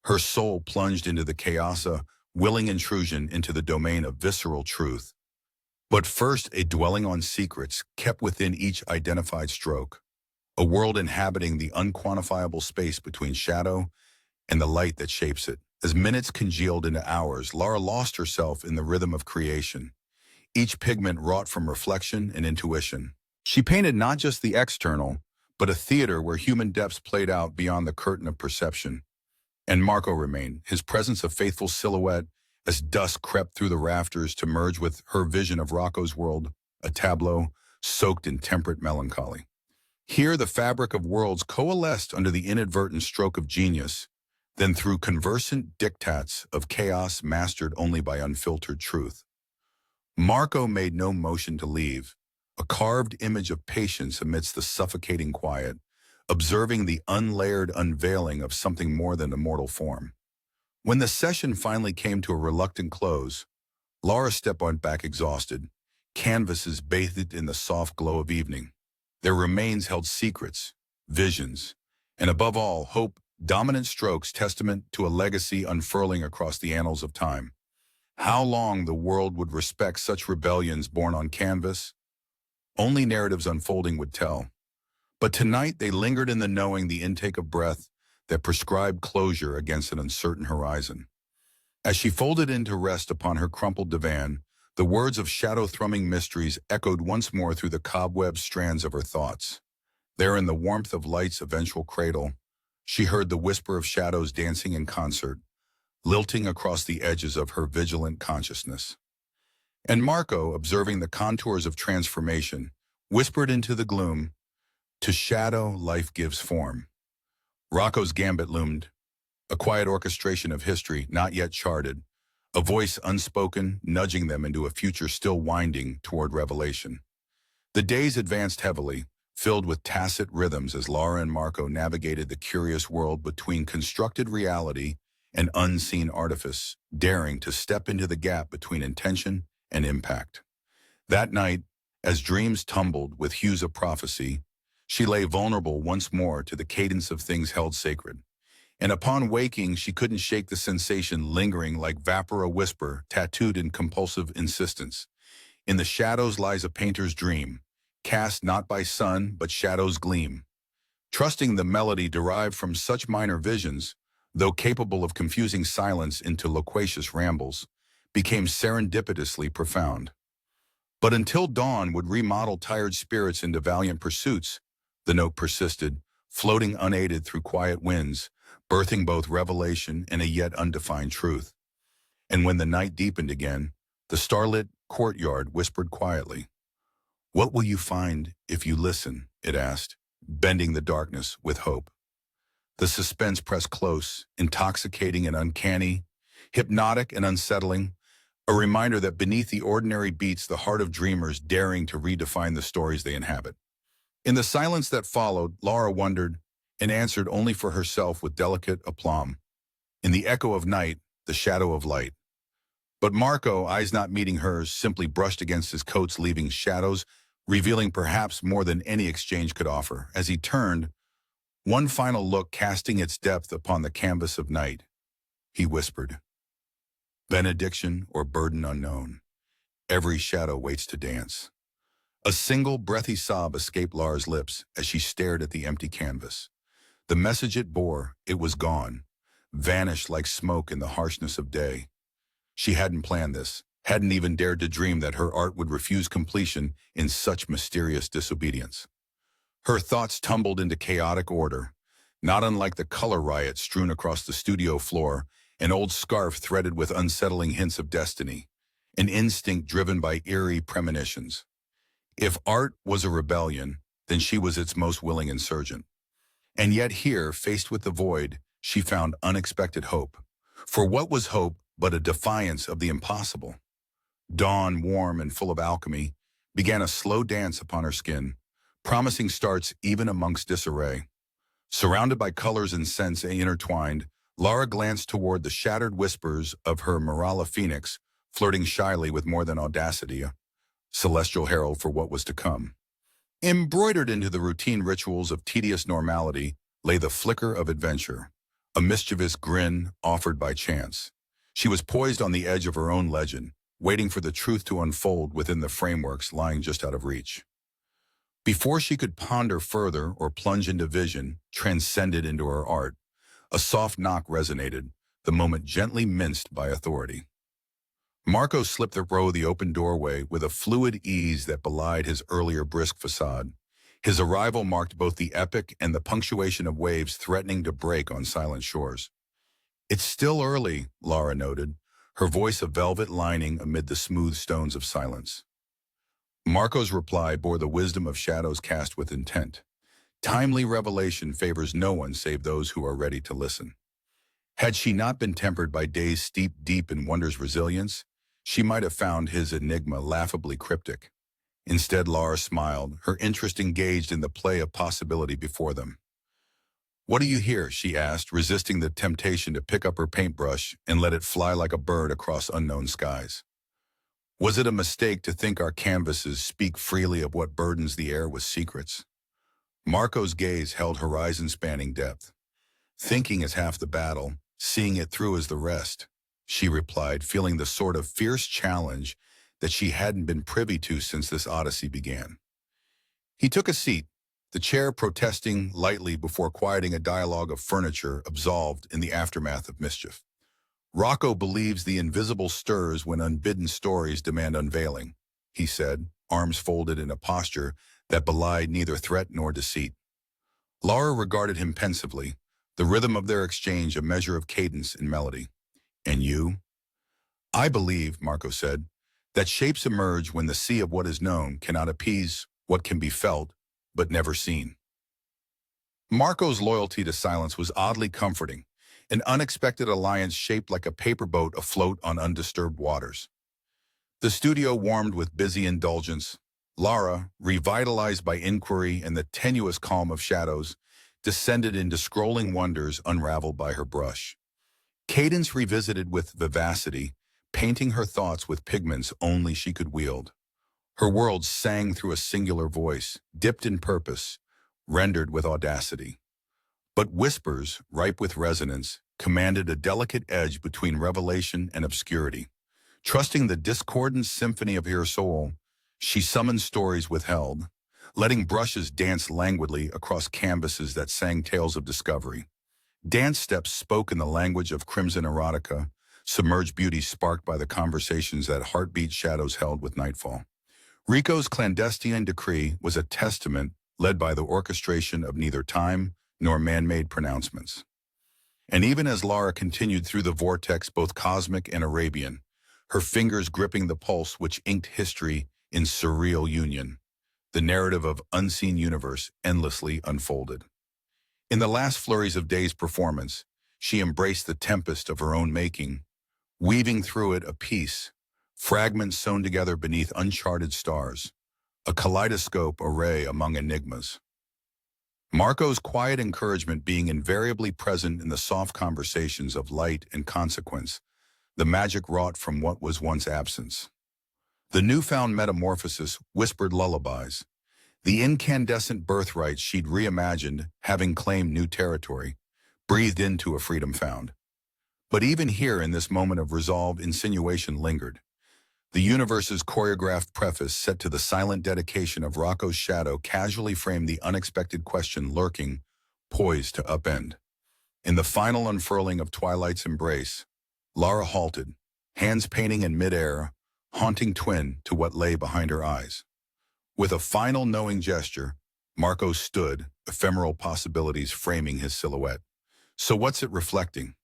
Her soul plunged into the chaos, a willing intrusion into the domain of visceral truth. But first, a dwelling on secrets kept within each identified stroke, a world inhabiting the unquantifiable space between shadow and the light that shapes it. As minutes congealed into hours, Lara lost herself in the rhythm of creation, each pigment wrought from reflection and intuition. She painted not just the external, but a theater where human depths played out beyond the curtain of perception. And Marco remained, his presence a faithful silhouette as dusk crept through the rafters to merge with her vision of Rocco's world, a tableau soaked in temperate melancholy. Here the fabric of worlds coalesced under the inadvertent stroke of genius, then through conversant diktats of chaos mastered only by unfiltered truth. Marco made no motion to leave, a carved image of patience amidst the suffocating quiet, observing the unlayered unveiling of something more than a mortal form. When the session finally came to a reluctant close, Lara stepped on back exhausted, canvases bathed in the soft glow of evening. Their remains held secrets, visions, and above all, hope, dominant strokes testament to a legacy unfurling across the annals of time. How long the world would respect such rebellions born on canvas? Only narratives unfolding would tell. But tonight they lingered in the knowing, the intake of breath that prescribed closure against an uncertain horizon. As she folded in to rest upon her crumpled divan, the words of shadow-thrumming mysteries echoed once more through the cobweb strands of her thoughts. There in the warmth of light's eventual cradle, she heard the whisper of shadows dancing in concert, lilting across the edges of her vigilant consciousness. And Marco, observing the contours of transformation, whispered into the gloom, "To shadow, life gives form." Rocco's gambit loomed, a quiet orchestration of history not yet charted, a voice unspoken nudging them into a future still winding toward revelation. The days advanced heavily, filled with tacit rhythms as Lara and Marco navigated the curious world between constructed reality and unseen artifice, daring to step into the gap between intention and impact. That night, as dreams tumbled with hues of prophecy, she lay vulnerable once more to the cadence of things held sacred. And upon waking, she couldn't shake the sensation lingering like vapor, a whisper tattooed in compulsive insistence. In the shadows lies a painter's dream, cast not by sun but shadow's gleam. Trusting the melody derived from such minor visions, though capable of confusing silence into loquacious rambles, became serendipitously profound. But until dawn would remodel tired spirits into valiant pursuits, the note persisted, floating unaided through quiet winds, birthing both revelation and a yet undefined truth. And when the night deepened again, the starlit courtyard whispered quietly. "What will you find if you listen?" it asked, bending the darkness with hope. The suspense pressed close, intoxicating and uncanny, hypnotic and unsettling, a reminder that beneath the ordinary beats the heart of dreamers daring to redefine the stories they inhabit. In the silence that followed, Lara wondered, and answered only for herself with delicate aplomb. In the echo of night, the shadow of light. But Marco, eyes not meeting hers, simply brushed against his coats, leaving shadows, revealing perhaps more than any exchange could offer. As he turned, one final look casting its depth upon the canvas of night, he whispered, "Benediction or burden unknown, every shadow waits to dance." A single breathy sob escaped Lara's lips as she stared at the empty canvas. The message it bore, it was gone, vanished like smoke in the harshness of day. She hadn't planned this, hadn't even dared to dream that her art would refuse completion in such mysterious disobedience. Her thoughts tumbled into chaotic order, not unlike the color riot strewn across the studio floor, an old scarf threaded with unsettling hints of destiny, an instinct driven by eerie premonitions. If art was a rebellion, then she was its most willing insurgent. And yet here, faced with the void, she found unexpected hope. For what was hope but a defiance of the impossible? Dawn, warm and full of alchemy, began a slow dance upon her skin, promising starts even amongst disarray. Surrounded by colors and scents intertwined, Lara glanced toward the shattered whispers of her Marala Phoenix, flirting shyly with more than audacity, a celestial herald for what was to come. Embroidered into the routine rituals of tedious normality lay the flicker of adventure, a mischievous grin offered by chance. She was poised on the edge of her own legend, waiting for the truth to unfold within the frameworks lying just out of reach. Before she could ponder further or plunge into vision, transcended into her art, a soft knock resonated, the moment gently minced by authority. Marco slipped through the open doorway with a fluid ease that belied his earlier brisk facade. His arrival marked both the epic and the punctuation of waves threatening to break on silent shores. "It's still early," Lara noted, her voice a velvet lining amid the smooth stones of silence. Marco's reply bore the wisdom of shadows cast with intent. Timely revelation favors no one save those who are ready to listen. Had she not been tempered by days steeped deep in wonder's resilience, she might have found his enigma laughably cryptic. Instead, Lara smiled, her interest engaged in the play of possibility before them. "What do you hear?" she asked, resisting the temptation to pick up her paintbrush and let it fly like a bird across unknown skies. Was it a mistake to think our canvases speak freely of what burdens the air with secrets? Marco's gaze held horizon-spanning depth. "Thinking is half the battle, seeing it through is the rest," she replied, feeling the sort of fierce challenge that she hadn't been privy to since this odyssey began. He took a seat, the chair protesting lightly before quieting a dialogue of furniture absolved in the aftermath of mischief. "Rocco believes the invisible stirs when unbidden stories demand unveiling," he said, arms folded in a posture that belied neither threat nor deceit. Lara regarded him pensively, the rhythm of their exchange a measure of cadence and melody. "And you?" "I believe," Marco said, "that shapes emerge when the sea of what is known cannot appease what can be felt but never seen." Marco's loyalty to silence was oddly comforting, an unexpected alliance shaped like a paper boat afloat on undisturbed waters. The studio warmed with busy indulgence. Lara, revitalized by inquiry and the tenuous calm of shadows, descended into scrolling wonders unraveled by her brush. Cadence revisited with vivacity, painting her thoughts with pigments only she could wield. Her world sang through a singular voice, dipped in purpose, rendered with audacity. But whispers, ripe with resonance, commanded a delicate edge between revelation and obscurity. Trusting the discordant symphony of her soul, she summoned stories withheld, letting brushes dance languidly across canvases that sang tales of discovery. Dance steps spoke in the language of crimson erotica, submerged beauty sparked by the conversations that heartbeat shadows held with nightfall. Rico's clandestine decree was a testament led by the orchestration of neither time nor man-made pronouncements. And even as Lara continued through the vortex both cosmic and Arabian, her fingers gripping the pulse which inked history in surreal union, the narrative of unseen universe endlessly unfolded. In the last flurries of day's performance, she embraced the tempest of her own making, weaving through it a piece, fragments sewn together beneath uncharted stars, a kaleidoscope array among enigmas. Marco's quiet encouragement being invariably present in the soft conversations of light and consequence, the magic wrought from what was once absence. The newfound metamorphosis whispered lullabies, the incandescent birthright she'd reimagined, having claimed new territory, breathed into a freedom found. But even here in this moment of resolved insinuation lingered. The universe's choreographed preface set to the silent dedication of Rocco's shadow casually framed the unexpected question lurking, poised to upend. In the final unfurling of Twilight's embrace, Lara halted, hands painting in midair, haunting twin to what lay behind her eyes. With a final knowing gesture, Marco stood, ephemeral possibilities framing his silhouette. "So what's it reflecting?"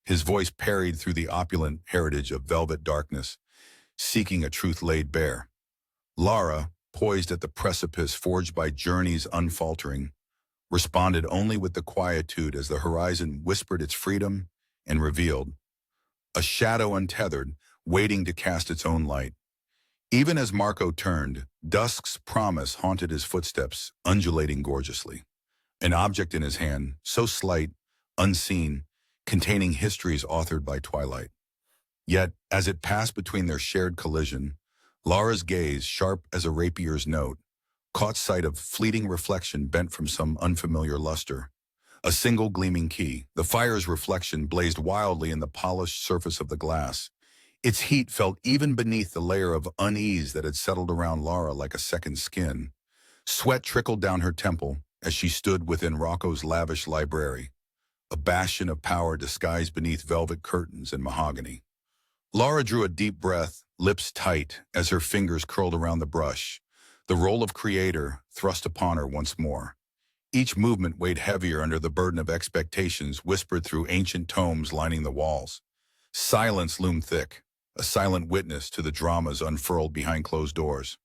His voice parried through the opulent heritage of velvet darkness, seeking a truth laid bare. Lara, poised at the precipice forged by journeys unfaltering, responded only with the quietude as the horizon whispered its freedom and revealed a shadow untethered, waiting to cast its own light. Even as Marco turned, dusk's promise haunted his footsteps, undulating gorgeously. An object in his hand, so slight, unseen, containing histories authored by Twilight. Yet, as it passed between their shared collision, Lara's gaze, sharp as a rapier's note, caught sight of fleeting reflection bent from some unfamiliar luster. A single gleaming key, the fire's reflection blazed wildly in the polished surface of the glass. Its heat felt even beneath the layer of unease that had settled around Lara like a second skin. Sweat trickled down her temple as she stood within Rocco's lavish library, a bastion of power disguised beneath velvet curtains and mahogany. Lara drew a deep breath, lips tight, as her fingers curled around the brush, the role of creator thrust upon her once more. Each movement weighed heavier under the burden of expectations whispered through ancient tomes lining the walls. Silence loomed thick, a silent witness to the dramas unfurled behind closed doors.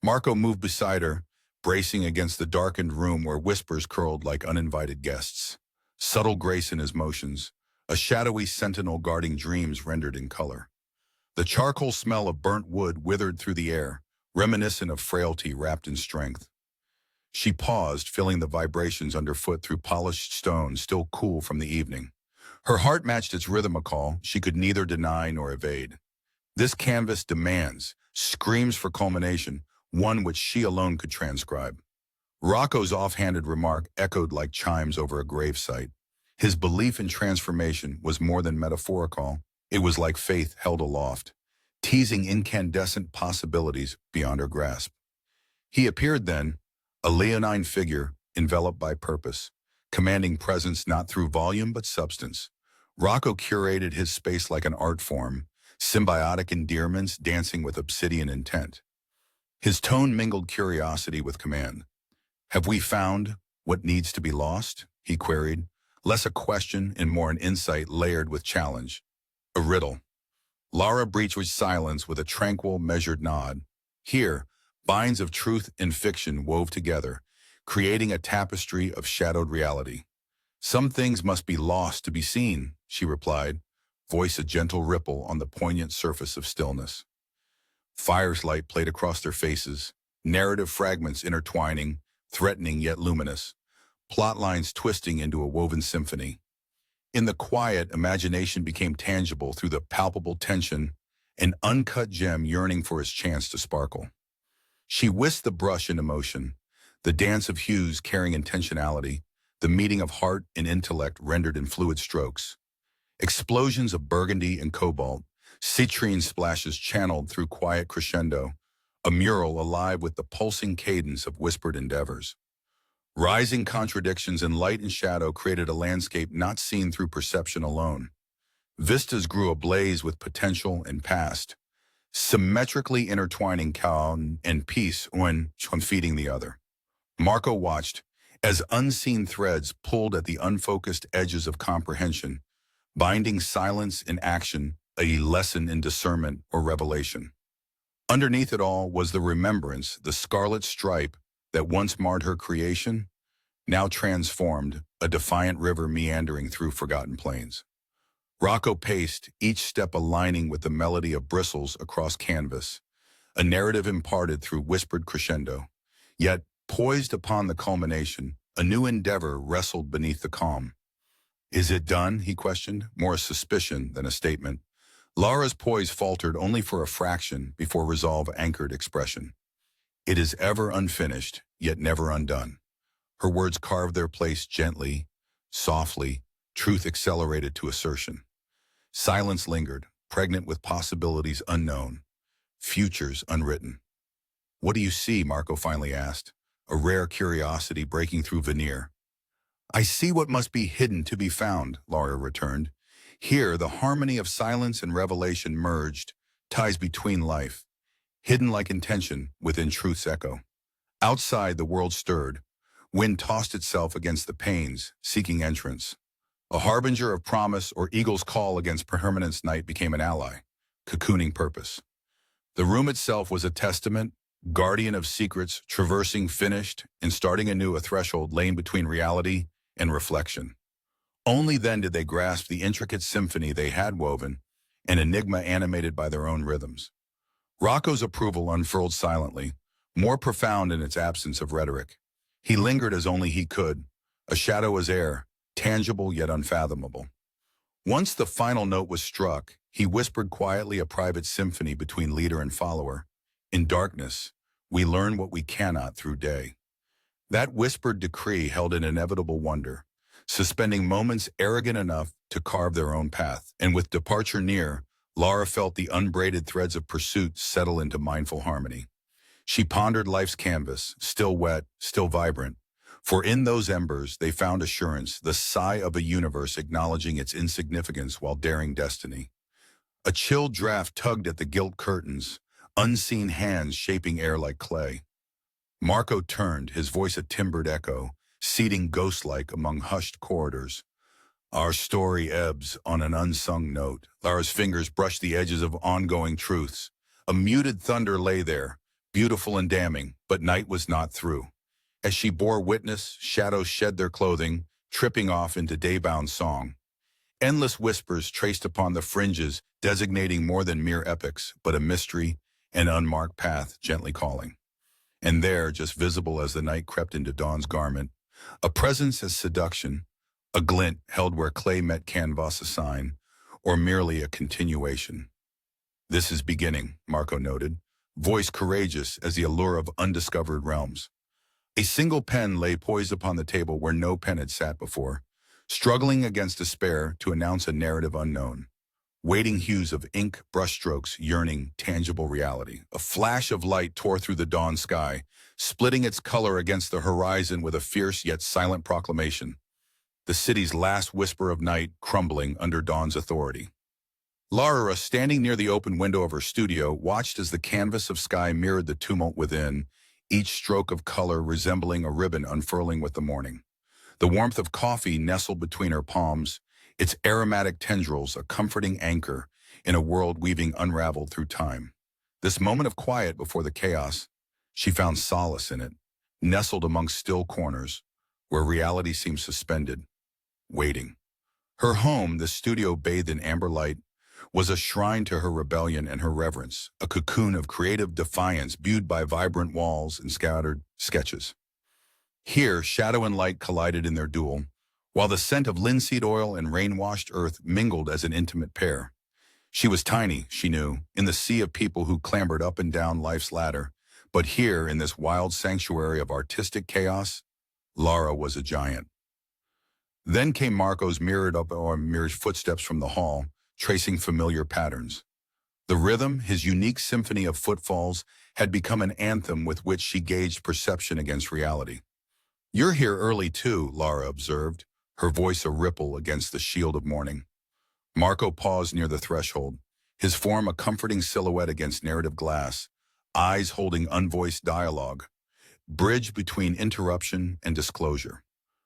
Marco moved beside her, bracing against the darkened room where whispers curled like uninvited guests. Subtle grace in his motions, a shadowy sentinel guarding dreams rendered in color. The charcoal smell of burnt wood withered through the air, reminiscent of frailty wrapped in strength. She paused, feeling the vibrations underfoot through polished stone still cool from the evening. Her heart matched its rhythmical she could neither deny nor evade. This canvas demands, screams for culmination, one which she alone could transcribe. Rocco's offhanded remark echoed like chimes over a gravesite. His belief in transformation was more than metaphorical. It was like faith held aloft, teasing incandescent possibilities beyond her grasp. He appeared then, a leonine figure enveloped by purpose, commanding presence not through volume but substance. Rocco curated his space like an art form, symbiotic endearments dancing with obsidian intent. His tone mingled curiosity with command. "Have we found what needs to be lost?" he queried, less a question and more an insight layered with challenge. A riddle. Lara breached silence with a tranquil, measured nod. Here, binds of truth and fiction wove together, creating a tapestry of shadowed reality. "Some things must be lost to be seen," she replied, voice a gentle ripple on the poignant surface of stillness. Fire's light played across their faces, narrative fragments intertwining, threatening yet luminous, plot lines twisting into a woven symphony. In the quiet, imagination became tangible through the palpable tension, an uncut gem yearning for its chance to sparkle. She whisked the brush into motion, the dance of hues carrying intentionality, the meeting of heart and intellect rendered in fluid strokes. Explosions of burgundy and cobalt, citrine splashes channeled through quiet crescendo, a mural alive with the pulsing cadence of whispered endeavors. Rising contradictions in light and shadow created a landscape not seen through perception alone. Vistas grew ablaze with potential and past, symmetrically intertwining calm and peace one feeding the other. Marco watched as unseen threads pulled at the unfocused edges of comprehension, binding silence and action, a lesson in discernment or revelation. Underneath it all was the remembrance, the scarlet stripe that once marred her creation, now transformed, a defiant river meandering through forgotten plains. Rocco paced, each step aligning with the melody of bristles across canvas, a narrative imparted through whispered crescendo. Yet, poised upon the culmination, a new endeavor wrestled beneath the calm. "Is it done?" he questioned, more a suspicion than a statement. Lara's poise faltered only for a fraction before resolve anchored expression. "It is ever unfinished, yet never undone." Her words carved their place gently, softly, truth accelerated to assertion. Silence lingered, pregnant with possibilities unknown, futures unwritten. "What do you see?" Marco finally asked, a rare curiosity breaking through veneer. "I see what must be hidden to be found," Lara returned. Here, the harmony of silence and revelation merged, ties between life, hidden like intention within truth's echo. Outside, the world stirred. Wind tossed itself against the panes, seeking entrance. A harbinger of promise or eagle's call against permanence night became an ally, cocooning purpose. The room itself was a testament, guardian of secrets, traversing finished and starting anew a threshold laying between reality and reflection. Only then did they grasp the intricate symphony they had woven, an enigma animated by their own rhythms. Rocco's approval unfurled silently, more profound in its absence of rhetoric. He lingered as only he could, a shadow as air, tangible yet unfathomable. Once the final note was struck, he whispered quietly a private symphony between leader and follower. In darkness, we learn what we cannot through day. That whispered decree held an inevitable wonder, suspending moments arrogant enough to carve their own path. And with departure near, Lara felt the unbraided threads of pursuit settle into mindful harmony. She pondered life's canvas, still wet, still vibrant, for in those embers they found assurance, the sigh of a universe acknowledging its insignificance while daring destiny. A chill draft tugged at the gilt curtains, unseen hands shaping air like clay. Marco turned, his voice a timbered echo, seeding ghost-like among hushed corridors. Our story ebbs on an unsung note. Lara's fingers brushed the edges of ongoing truths. A muted thunder lay there, beautiful and damning, but night was not through. As she bore witness, shadows shed their clothing, tripping off into day-bound song. Endless whispers traced upon the fringes, designating more than mere epics, but a mystery, an unmarked path gently calling. And there, just visible as the night crept into dawn's garment, a presence as seduction, a glint held where clay met canvas a sign, or merely a continuation. This is beginning, Marco noted, voice courageous as the allure of undiscovered realms. A single pen lay poised upon the table where no pen had sat before, struggling against despair to announce a narrative unknown. Waiting hues of ink, brushstrokes, yearning, tangible reality. A flash of light tore through the dawn sky, splitting its color against the horizon with a fierce yet silent proclamation. The city's last whisper of night crumbling under dawn's authority. Lara, standing near the open window of her studio, watched as the canvas of sky mirrored the tumult within, each stroke of color resembling a ribbon unfurling with the morning. The warmth of coffee nestled between her palms, its aromatic tendrils a comforting anchor in a world weaving unraveled through time. This moment of quiet before the chaos, she found solace in it, nestled amongst still corners, where reality seemed suspended, waiting. Her home, the studio bathed in amber light, was a shrine to her rebellion and her reverence, a cocoon of creative defiance buoyed by vibrant walls and scattered sketches. Here, shadow and light collided in their duel, while the scent of linseed oil and rain-washed earth mingled as an intimate pair. She was tiny, she knew, in the sea of people who clambered up and down life's ladder, but here, in this wild sanctuary of artistic chaos, Lara was a giant. Then came Marco's mirrored footsteps from the hall, tracing familiar patterns. The rhythm, his unique symphony of footfalls, had become an anthem with which she gauged perception against reality. "You're here early too," Lara observed, her voice a ripple against the shield of morning. Marco paused near the threshold, his form a comforting silhouette against narrative glass, eyes holding unvoiced dialogue, bridge between interruption and disclosure.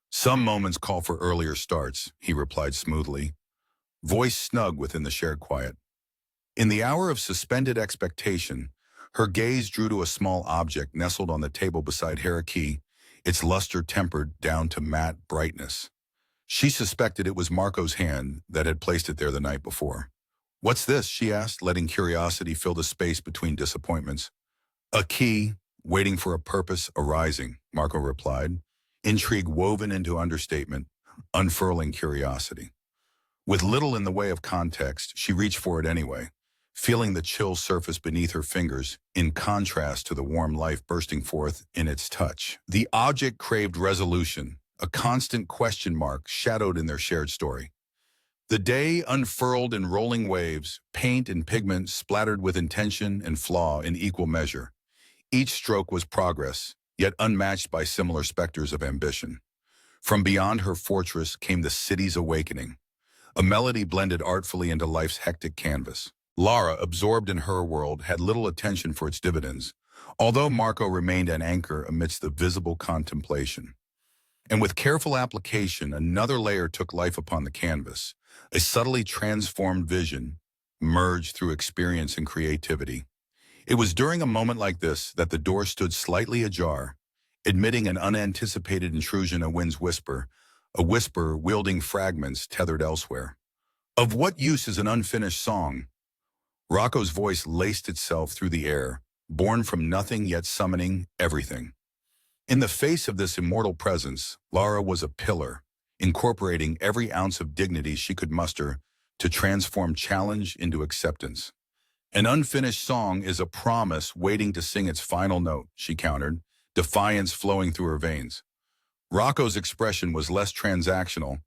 "Some moments call for earlier starts," he replied smoothly, voice snug within the shared quiet. In the hour of suspended expectation, her gaze drew to a small object nestled on the table beside Haraki, its luster tempered down to matte brightness. She suspected it was Marco's hand that had placed it there the night before. "What's this?" she asked, letting curiosity fill the space between disappointments. "A key, waiting for a purpose arising," Marco replied, intrigue woven into understatement, unfurling curiosity. With little in the way of context, she reached for it anyway, feeling the chill surface beneath her fingers, in contrast to the warm life bursting forth in its touch. The object craved resolution, a constant question mark shadowed in their shared story. The day unfurled in rolling waves, paint and pigment splattered with intention and flaw in equal measure. Each stroke was progress, yet unmatched by similar specters of ambition. From beyond her fortress came the city's awakening, a melody blended artfully into life's hectic canvas. Lara, absorbed in her world, had little attention for its dividends, although Marco remained an anchor amidst the visible contemplation. And with careful application, another layer took life upon the canvas, a subtly transformed vision, merged through experience and creativity. It was during a moment like this that the door stood slightly ajar, admitting an unanticipated intrusion, a wind's whisper, a whisper wielding fragments tethered elsewhere. "Of what use is an unfinished song?" Rocco's voice laced itself through the air, born from nothing yet summoning everything. In the face of this immortal presence, Lara was a pillar, incorporating every ounce of dignity she could muster to transform challenge into acceptance. An unfinished song is a promise waiting to sing its final note, she countered, defiance flowing through her veins. Rocco's expression was less transactional,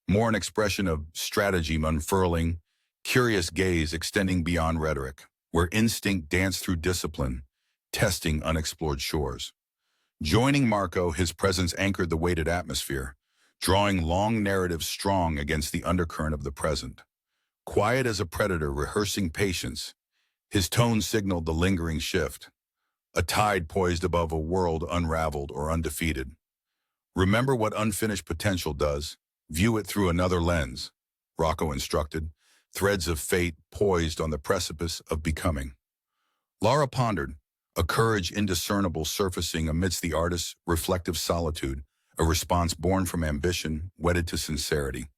more an expression of strategy unfurling, curious gaze extending beyond rhetoric, where instinct danced through discipline, testing unexplored shores. Joining Marco, his presence anchored the weighted atmosphere, drawing long narratives strong against the undercurrent of the present. Quiet as a predator rehearsing patience, his tone signaled the lingering shift, a tide poised above a world unraveled or undefeated. Remember what unfinished potential does. View it through another lens, Rocco instructed, threads of fate poised on the precipice of becoming. Lara pondered, a courage indiscernible surfacing amidst the artist's reflective solitude, a response born from ambition, wedded to sincerity.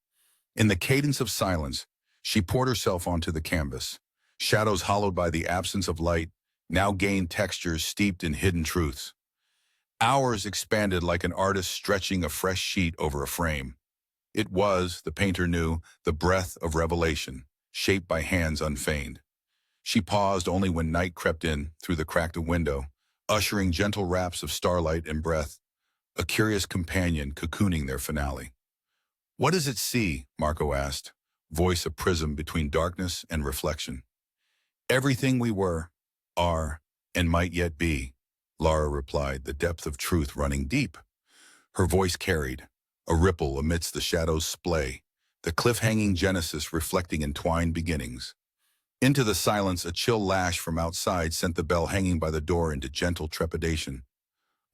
In the cadence of silence, she poured herself onto the canvas. Shadows hollowed by the absence of light now gained textures steeped in hidden truths. Hours expanded like an artist stretching a fresh sheet over a frame. It was, the painter knew, the breath of revelation, shaped by hands unfeigned. She paused only when night crept in through the cracked window, ushering gentle raps of starlight and breath, a curious companion cocooning their finale. "What does it see?" Marco asked, voice a prism between darkness and reflection. "Everything we were, are, and might yet be," Lara replied, the depth of truth running deep. Her voice carried, a ripple amidst the shadow's splay, the cliff-hanging genesis reflecting entwined beginnings. Into the silence, a chill lash from outside sent the bell hanging by the door into gentle trepidation.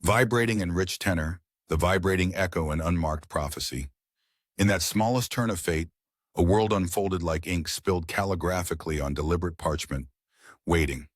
Vibrating in rich tenor, the vibrating echo and unmarked prophecy. In that smallest turn of fate, a world unfolded like ink spilled calligraphically on deliberate parchment, waiting.